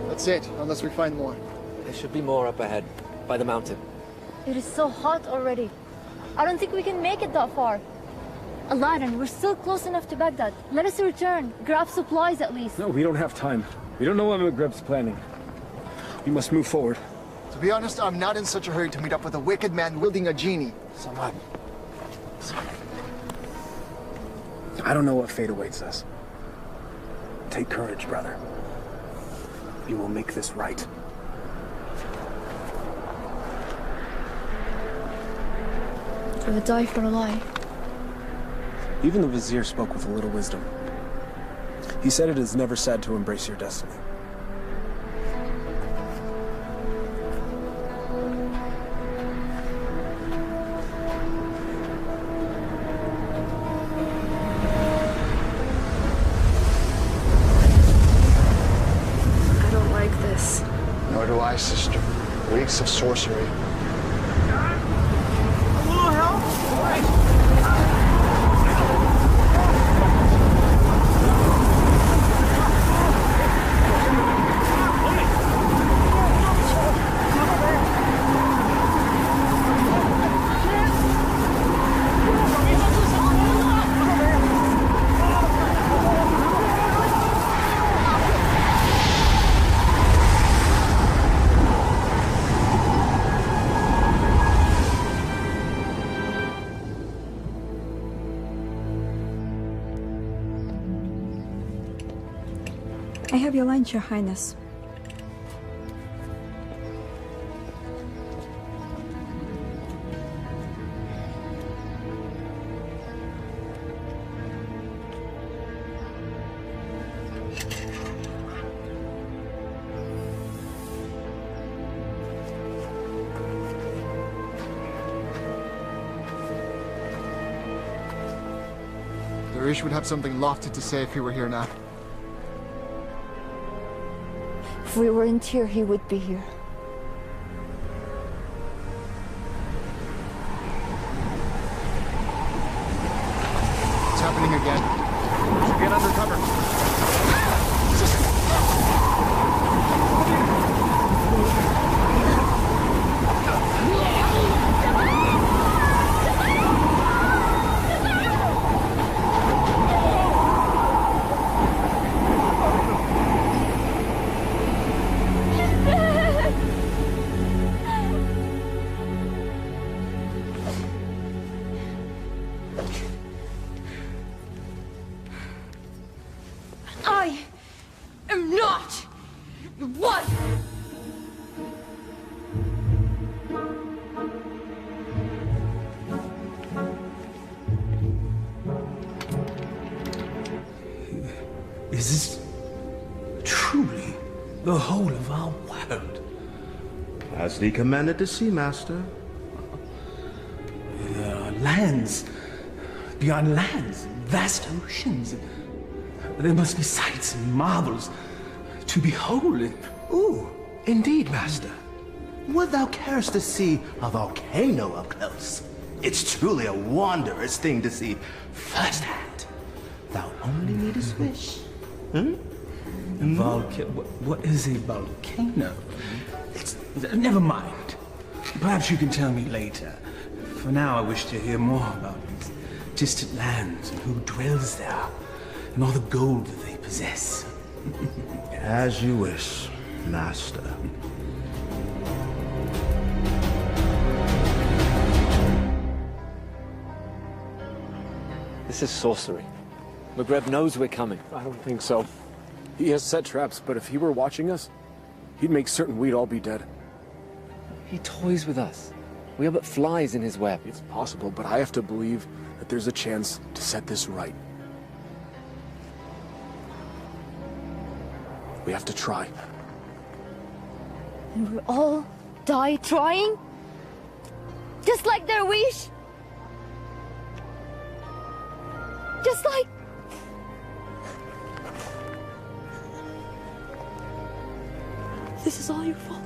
Speaker 8: That's it, unless we find more.
Speaker 10: There should be more up ahead, by the mountain.
Speaker 11: It is so hot already. I don't think we can make it that far. Aladdin, we're still close enough to Baghdad. Let us return, grab supplies at least.
Speaker 4: No, we don't have time. We don't know what Magreb's planning. We must move forward.
Speaker 8: To be honest, I'm not in such a hurry to meet up with a wicked man wielding a genie.
Speaker 4: Samad. I don't know what fate awaits us. Take courage, brother. You will make this right.
Speaker 11: I would die for a lie.
Speaker 4: Even the Vizier spoke with a little wisdom. He said it is never sad to embrace your destiny.
Speaker 3: I don't like this.
Speaker 8: Nor do I, sister. Reeks of sorcery.
Speaker 14: A little help? All right.
Speaker 15: have your lunch, Your Highness.
Speaker 8: Darish would have something lofty to say if he were here now.
Speaker 11: If we weren't here, he would be here.
Speaker 8: It's happening again. Get under cover.
Speaker 11: I am not your wife!
Speaker 2: Is this truly the whole of our world?
Speaker 12: As thee commanded to see, Master.
Speaker 2: There are lands beyond lands, vast oceans. There must be sights and marvels to behold.
Speaker 12: Ooh, indeed, Master. Would thou carest to see a volcano up close? It's truly a wondrous thing to see firsthand. Thou only needest wish.
Speaker 2: What is a volcano? Never mind. Perhaps you can tell me later. For now, I wish to hear more about these distant lands and who dwells there, and all the gold that they possess.
Speaker 12: As you wish, Master.
Speaker 10: This is sorcery. McGreb knows we're coming.
Speaker 7: I don't think so. He has set traps, but if he were watching us, he'd make certain we'd all be dead.
Speaker 10: He toys with us. We are but flies in his web.
Speaker 7: It's possible, but I have to believe that there's a chance to set this right. We have to try.
Speaker 11: And we'll all die trying? Just like their wish? Just like... This is all your fault.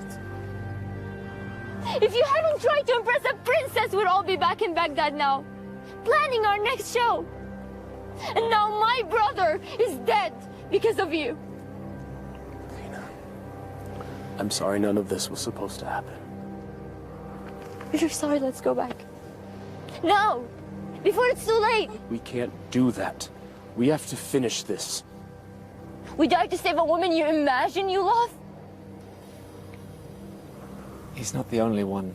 Speaker 11: If you hadn't tried to impress a princess, we'd all be back in Baghdad now, planning our next show. And now my brother is dead because of you.
Speaker 7: Mena, I'm sorry none of this was supposed to happen.
Speaker 11: If you're sorry, let's go back. Now! Before it's too late!
Speaker 7: We can't do that. We have to finish this.
Speaker 11: We died to save a woman you imagine you love?
Speaker 10: He's not the only one.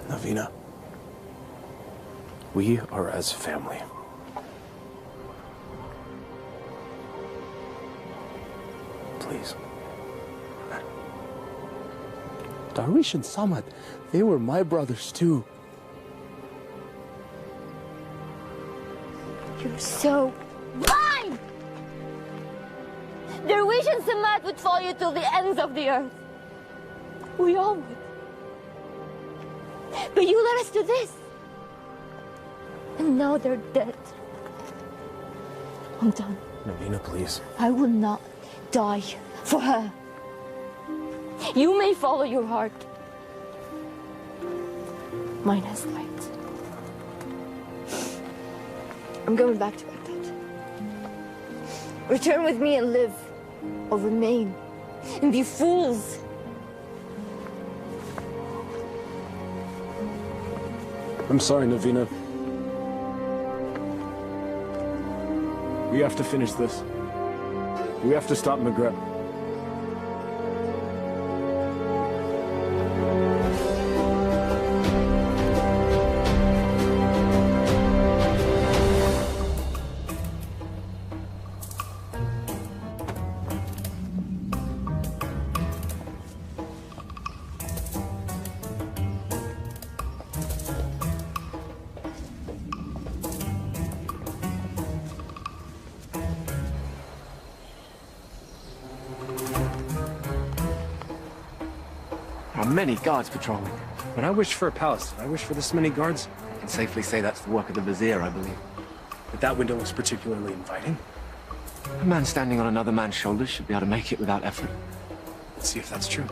Speaker 7: Navina, we are as family. Please. Darish and Samad, they were my brothers too.
Speaker 11: You're so blind! Their wish and Samad would follow you till the ends of the earth. We all would. But you led us to this. And now they're dead. I'm done.
Speaker 7: Navina, please.
Speaker 11: I will not die for her. You may follow your heart. Mine has light. I'm going back to Baghdad. Return with me and live, or remain and be fools.
Speaker 7: I'm sorry, Navina. We have to finish this. We have to stop McGreb. many guards patrolling.
Speaker 4: When I wished for a palace, did I wish for this many guards?
Speaker 10: I can safely say that's the work of the vizier, I believe.
Speaker 4: But that window looks particularly inviting.
Speaker 10: A man standing on another man's shoulders should be able to make it without effort.
Speaker 4: Let's see if that's true.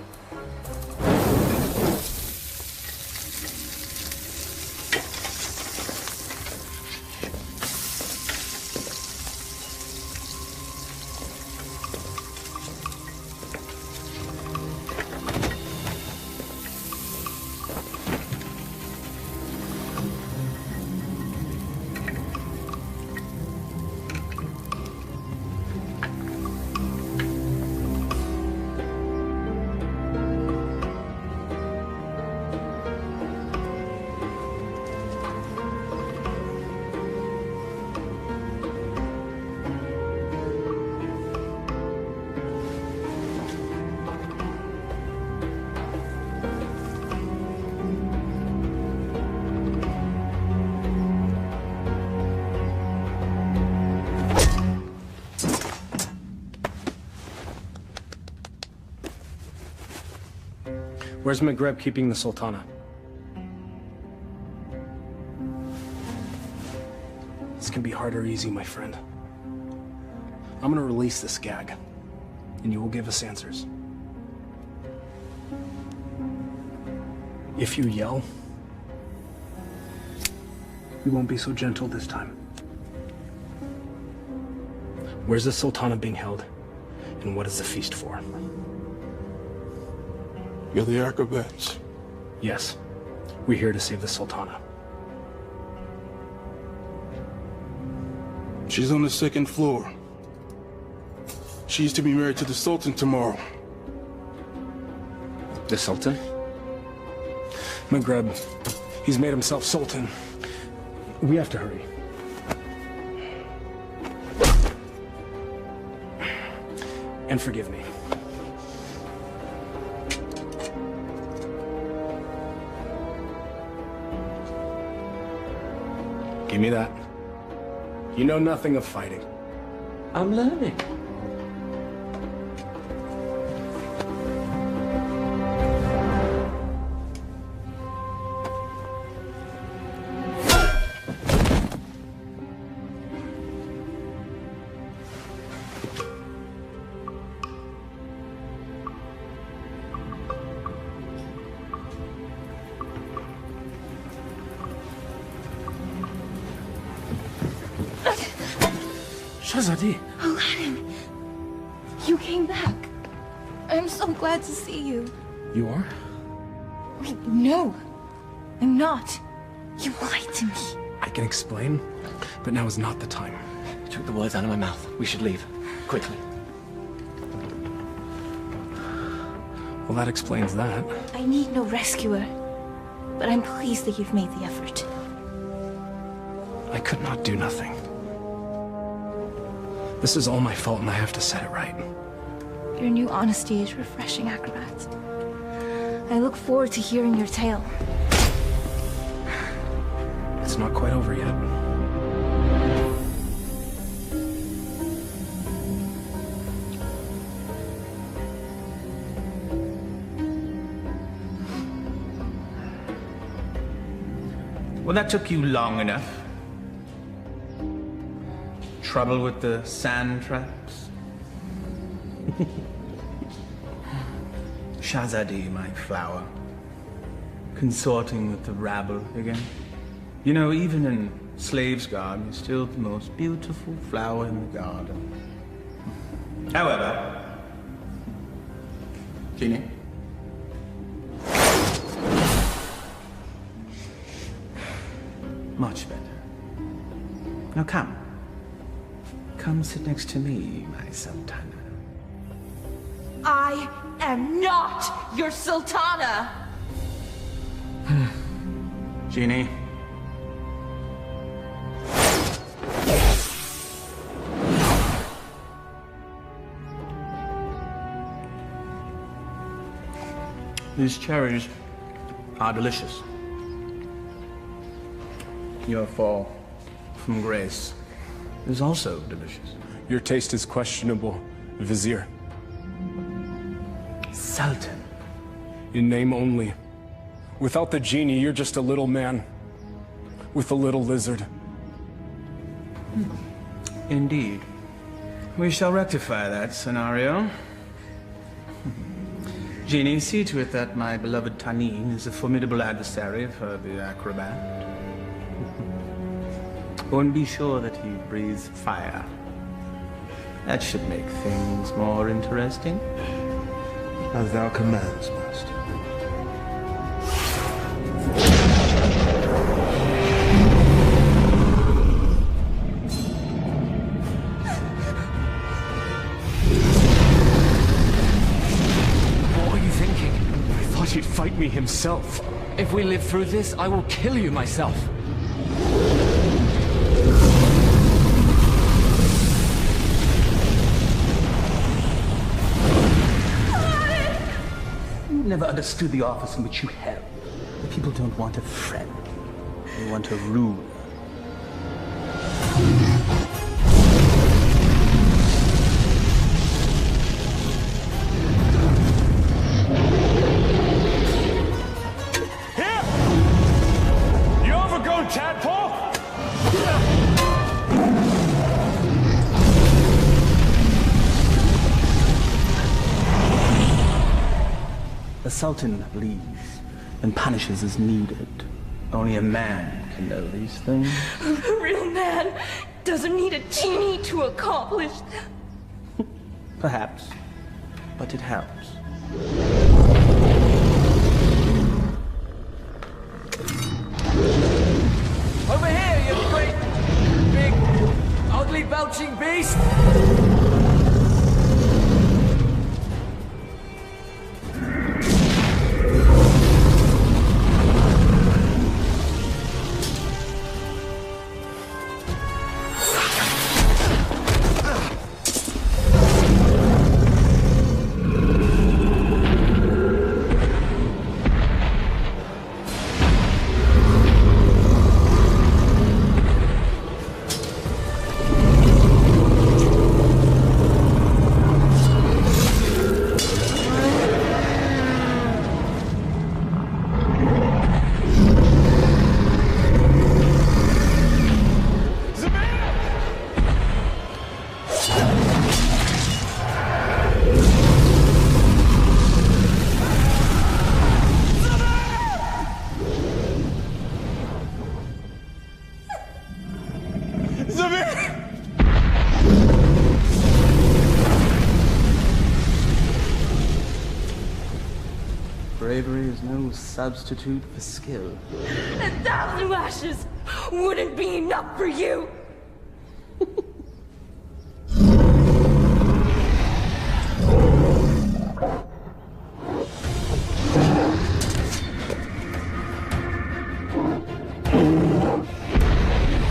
Speaker 4: Where's Maghreb keeping the Sultana? This can be hard or easy, my friend. I'm gonna release this gag, and you will give us answers. If you yell, we won't be so gentle this time. Where's the Sultana being held, and what is the feast for?
Speaker 6: You're the acrobats.
Speaker 4: Yes, we're here to save the Sultana.
Speaker 6: She's on the second floor. She's to be married to the Sultan tomorrow.
Speaker 4: The Sultan? Maghreb, he's made himself Sultan. We have to hurry. And forgive me. Give me that. You know nothing of fighting.
Speaker 10: I'm learning.
Speaker 3: Aladdin, you came back. I'm so glad to see you.
Speaker 4: You are?
Speaker 3: Wait, no, I'm not. You lied to me.
Speaker 4: I can explain, but now is not the time.
Speaker 10: You took the words out of my mouth. We should leave. Quickly.
Speaker 4: Well, that explains that.
Speaker 3: I need no rescuer, but I'm pleased that you've made the effort.
Speaker 4: I could not do nothing. This is all my fault, and I have to set it right.
Speaker 3: Your new honesty is refreshing, acrobat. I look forward to hearing your tale.
Speaker 4: It's not quite over yet.
Speaker 2: Well, that took you long enough. Trouble with the sand traps? Shahzadi, my flower. Consorting with the rabble again. You know, even in slave's garb, you're still the most beautiful flower in the garden. However, Genie? Much better. Now come. Come sit next to me, my Sultana.
Speaker 3: I am not your Sultana!
Speaker 2: Genie. These cherries are delicious. Your fall from grace is also delicious.
Speaker 4: Your taste is questionable, Vizier.
Speaker 2: Sultan,
Speaker 4: In name only. Without the genie, you're just a little man. With a little lizard.
Speaker 9: Indeed. We shall rectify that scenario. Genie, see to it that my beloved Tanin is a formidable adversary for the acrobat. And be sure that he breathes fire. That should make things more interesting.
Speaker 1: As thou commands, master.
Speaker 2: What were you thinking? I thought he'd fight me himself. If we live through this, I will kill you myself.
Speaker 9: Never understood the office in which you held. The people don't want a friend. They want a ruler.
Speaker 5: Here! You overgrown tadpole!
Speaker 9: The Sultan bleeds and punishes as needed. Only a man can know these things.
Speaker 15: A real man doesn't need a genie to accomplish that.
Speaker 9: Perhaps, but it helps.
Speaker 14: Over here, you great, big, ugly, belching beast!
Speaker 9: Bravery is no substitute for skill.
Speaker 15: 1,000 lashes wouldn't be enough for you.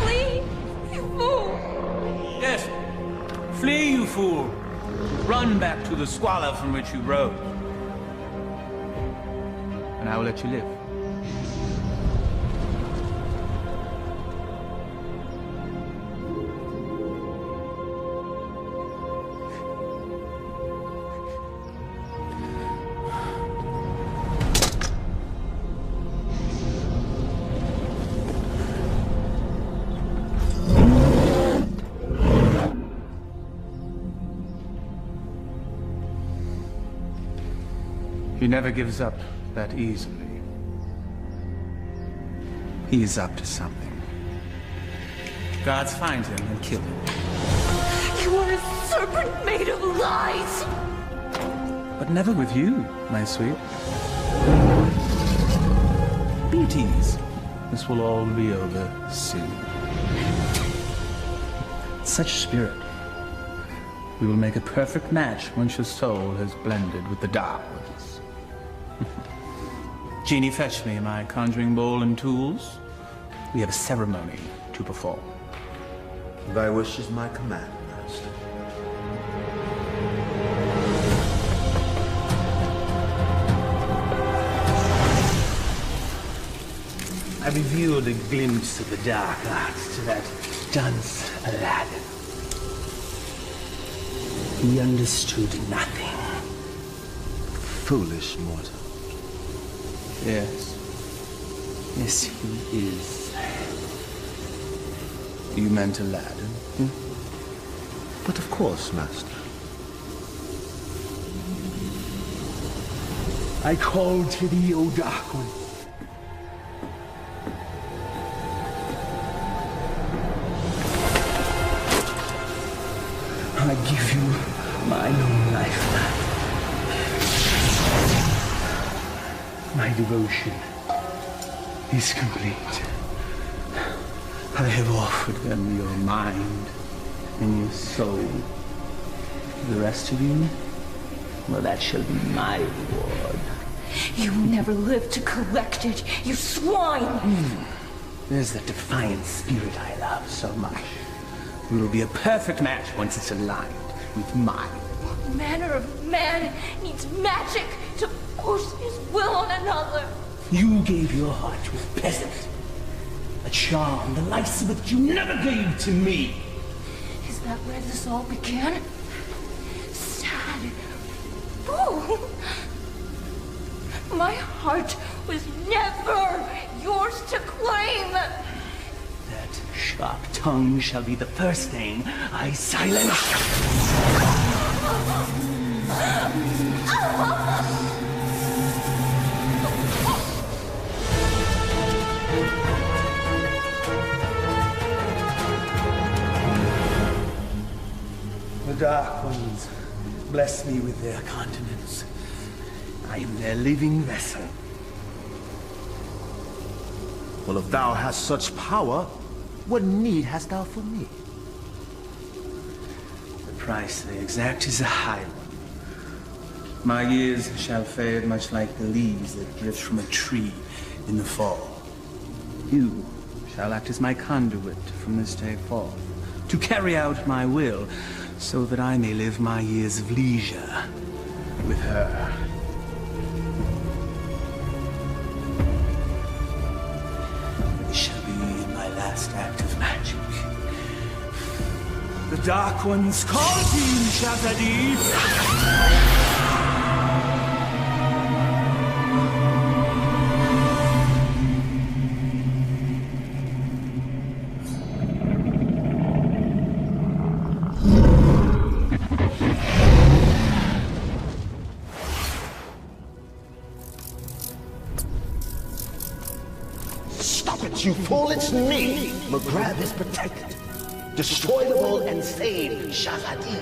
Speaker 15: Flee, you fool!
Speaker 9: Yes, flee, you fool. Run back to the squalor from which you rose. And I will let you live. He never gives up that easily. He is up to something. Gods find him and kill him.
Speaker 15: You are a serpent made of lies!
Speaker 9: But never with you, my sweet. Be at ease. This will all be over soon. Such spirit. We will make a perfect match once your soul has blended with the dark ones. Genie, fetch me my conjuring bowl and tools. We have a ceremony to perform.
Speaker 1: Thy wish is my command, master.
Speaker 9: I revealed a glimpse of the dark arts to that dunce Aladdin. He understood nothing.
Speaker 1: Foolish mortal.
Speaker 2: Yes. Yes, he is. You meant Aladdin?
Speaker 12: But of course, Master.
Speaker 2: I call to thee, O Dark One. I give you my own life. My devotion is complete. I have offered them your mind and your soul. The rest of you, well, that shall be my reward.
Speaker 15: You never lived to collect it, you swine!
Speaker 2: There's that defiant spirit I love so much. We will be a perfect match once it's aligned with mine.
Speaker 15: What manner of man needs magic to force his will on another?
Speaker 2: You gave your heart to a peasant. A charm, the likes of which you never gave to me.
Speaker 15: Is that where this all began? Sad fool! My heart was never yours to claim!
Speaker 2: That sharp tongue shall be the first thing I silence. The Dark Ones bless me with their continence. I am their living vessel.
Speaker 12: Well, if thou hast such power, what need hast thou for me?
Speaker 2: The price they exact is a high one. My years shall fade much like the leaves that drift from a tree in the fall. You shall act as my conduit from this day forth, to carry out my will, so that I may live my years of leisure with her. This shall be my last act of magic. The Dark Ones call to you, Shazadi!
Speaker 12: You fool, it's me! McGrath is protected. Destroy the bull and save Shazadi.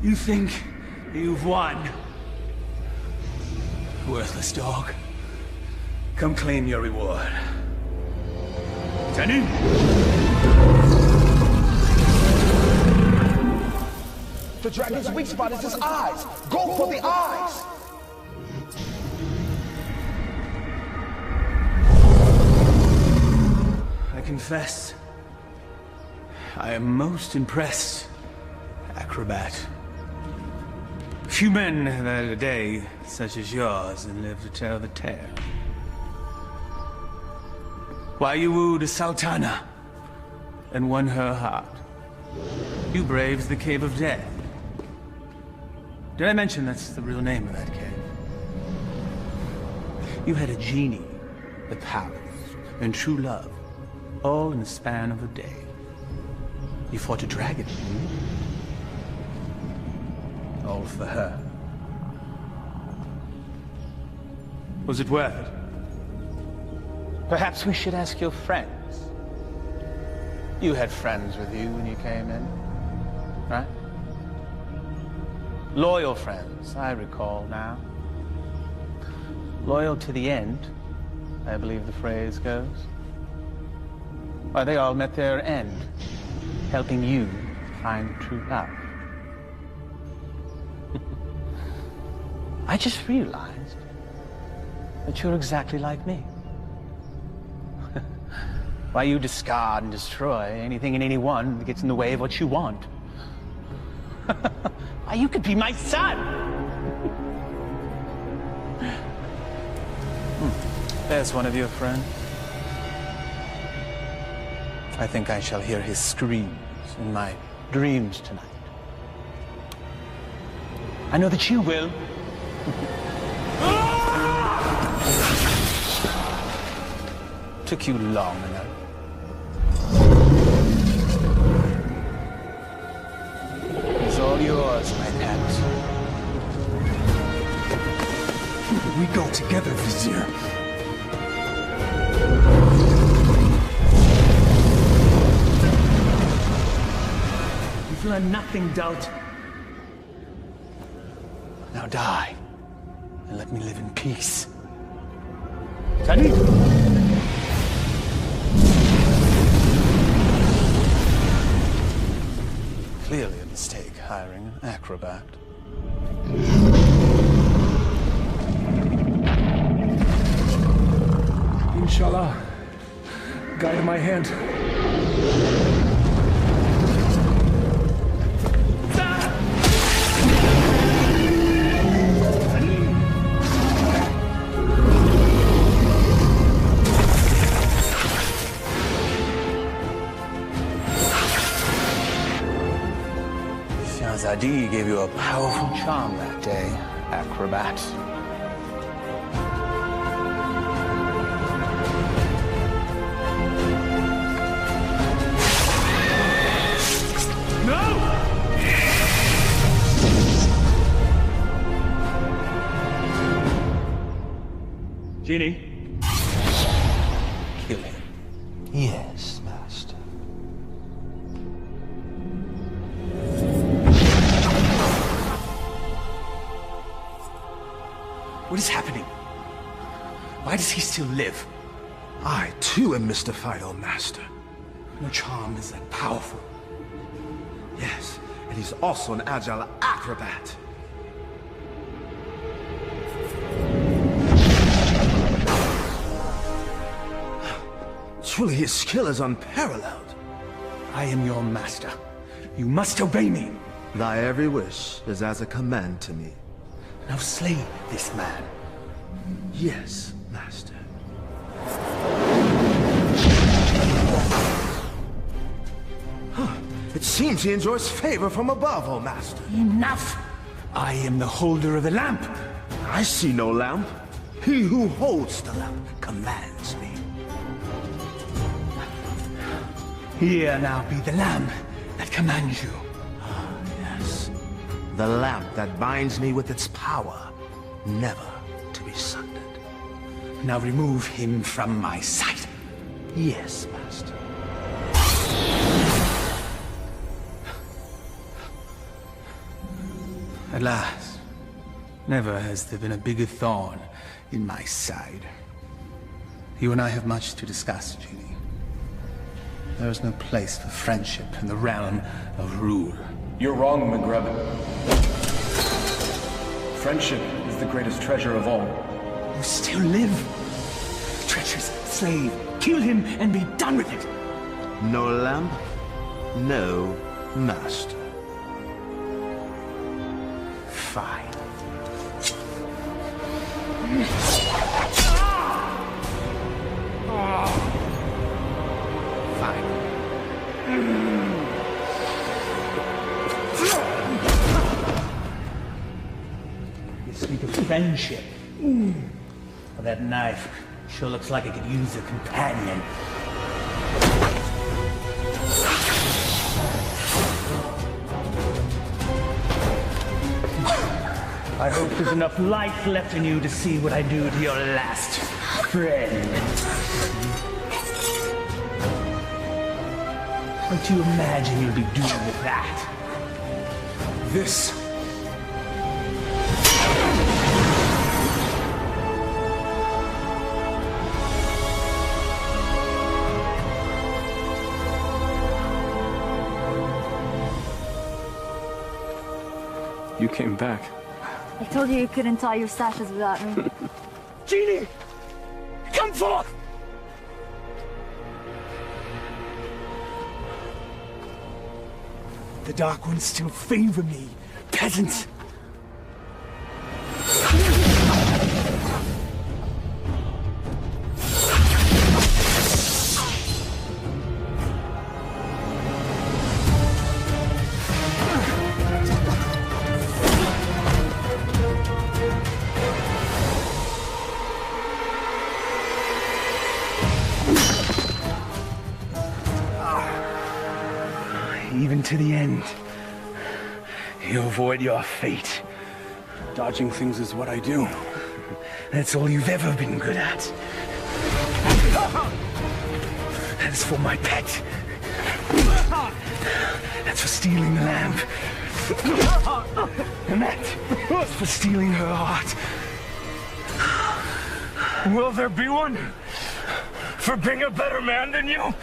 Speaker 2: You think you've won? Worthless dog. Come claim your reward. Tenny?
Speaker 12: The dragon's weak spot is his eyes. Go for the eyes!
Speaker 2: I confess, I am most impressed, acrobat. Few men have had a day such as yours and live to tell the tale. Why you wooed a sultana and won her heart. You braved the Cave of Death. Did I mention that's the real name of that cave? You had a genie, the palace, and true love, all in the span of a day. You fought a dragon, all for her. Was it worth it? Perhaps we should ask your friends. You had friends with you when you came in, right? Loyal friends, I recall now. Loyal to the end, I believe the phrase goes. Why, they all met their end, helping you find true love. I just realized that you're exactly like me.
Speaker 9: Why you discard and destroy anything and anyone that gets in the way of what you want? Why, you could be my son! There's one of your friends. I think I shall hear his screams in my dreams tonight. I know that you will. Took you long enough. It's all yours, my pet.
Speaker 2: We go together, Vizier.
Speaker 9: You've learned nothing, Doubt. Now die, and let me live in peace. Tani! Clearly a mistake hiring an acrobat.
Speaker 2: Inshallah, guide my hand.
Speaker 9: Zadi gave you a powerful charm that day, acrobat.
Speaker 2: No!
Speaker 9: Genie. Kill him.
Speaker 16: Yes, Master.
Speaker 9: What is happening? Why does he still live?
Speaker 12: I, too, am mystified, O Master.
Speaker 9: No charm is that powerful.
Speaker 12: Yes, and he's also an agile acrobat. Truly, his skill is unparalleled.
Speaker 9: I am your master. You must obey me.
Speaker 12: Thy every wish is as a command to me.
Speaker 9: Now slay this man.
Speaker 12: Yes, Master. It seems he enjoys favor from above, O Master.
Speaker 9: Enough! I am the holder of the lamp.
Speaker 12: I see no lamp. He who holds the lamp commands me.
Speaker 9: Here now be the lamp that commands you.
Speaker 12: Yes. The lamp that binds me with its power, never to be sundered.
Speaker 9: Now remove him from my sight.
Speaker 12: Yes, Master.
Speaker 9: At last. Never has there been a bigger thorn in my side. You and I have much to discuss, Genie. There is no place for friendship in the realm of rule.
Speaker 7: You're wrong, McGrebin. Friendship is the greatest treasure of all.
Speaker 9: You still live. Treacherous slave. Kill him and be done with it.
Speaker 12: No lamp, no master.
Speaker 9: Fine. Fine. You speak of friendship. Well, that knife sure looks like it could use a companion. I hope there's enough life left in you to see what I do to your last friend. What do you imagine you'll be doing with that?
Speaker 2: This.
Speaker 7: You came back.
Speaker 11: I told you couldn't tie your sashes without me.
Speaker 9: Genie! Come forth!
Speaker 2: The Dark Ones still favor me, peasants. Even to the end, you avoid your fate.
Speaker 7: Dodging things is what I do.
Speaker 2: That's all you've ever been good at. That is for my pet. That's for stealing the lamp. And that's for stealing her heart. Will there be one for being a better man than you?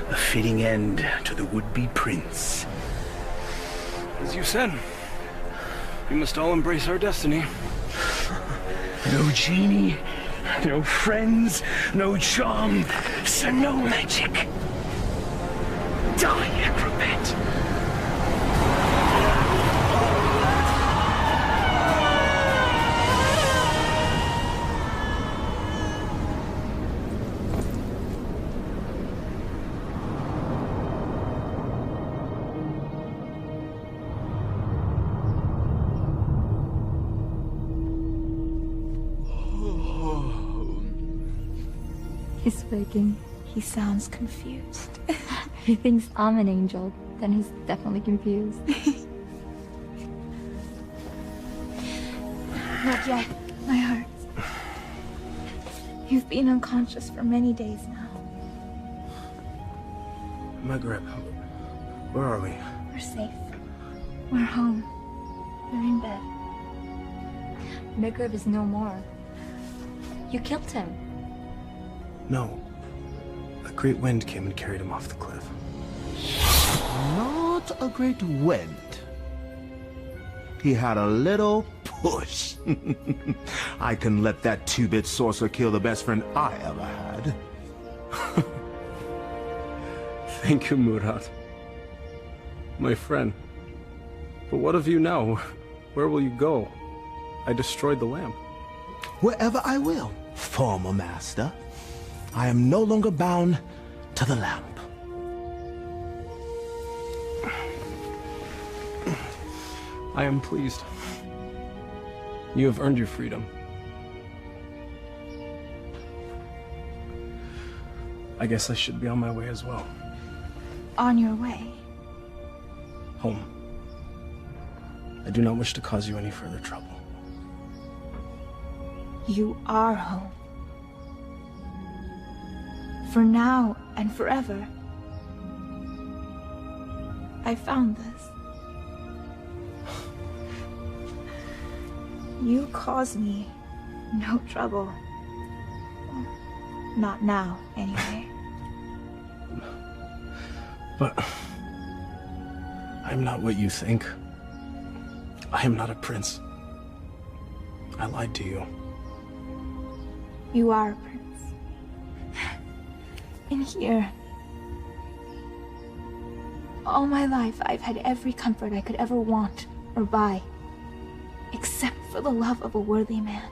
Speaker 2: A fitting end to the would-be prince.
Speaker 7: As you said, we must all embrace our destiny.
Speaker 2: No genie, no friends, no charm, so no magic. Die, acrobat.
Speaker 11: He's waking.
Speaker 3: He sounds confused.
Speaker 11: He thinks I'm an angel. Then he's definitely confused.
Speaker 3: Not yet. My heart. You've been unconscious for many days now.
Speaker 7: Maghreb, where are we?
Speaker 3: We're safe. We're home. We're in bed.
Speaker 11: Maghreb is no more. You killed him.
Speaker 7: No. A great wind came and carried him off the cliff.
Speaker 12: Not a great wind. He had a little push. I can let that two-bit sorcerer kill the best friend I ever had.
Speaker 7: Thank you, Murad. My friend. But what of you now? Where will you go? I destroyed the lamp.
Speaker 12: Wherever I will, former master. I am no longer bound to the lamp.
Speaker 7: I am pleased. You have earned your freedom. I guess I should be on my way as well.
Speaker 3: On your way.
Speaker 7: Home. I do not wish to cause you any further trouble.
Speaker 3: You are home. For now and forever. I found this. You cause me no trouble. Not now, anyway.
Speaker 7: But I'm not what you think. I am not a prince. I lied to you.
Speaker 3: You are a prince. In here. All my life, I've had every comfort I could ever want or buy, except for the love of a worthy man.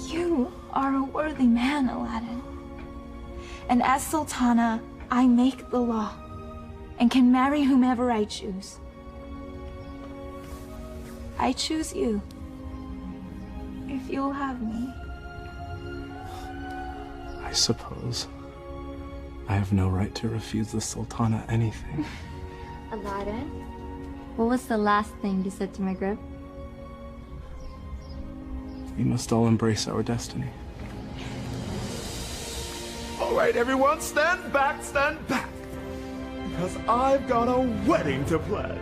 Speaker 3: You are a worthy man, Aladdin. And as Sultana, I make the law and can marry whomever I choose. I choose you, if you'll have me.
Speaker 7: I suppose I have no right to refuse the Sultana anything.
Speaker 11: Aladdin, what was the last thing you said to Maghreb?
Speaker 7: We must all embrace our destiny.
Speaker 12: All right, everyone, stand back, because I've got a wedding to plan.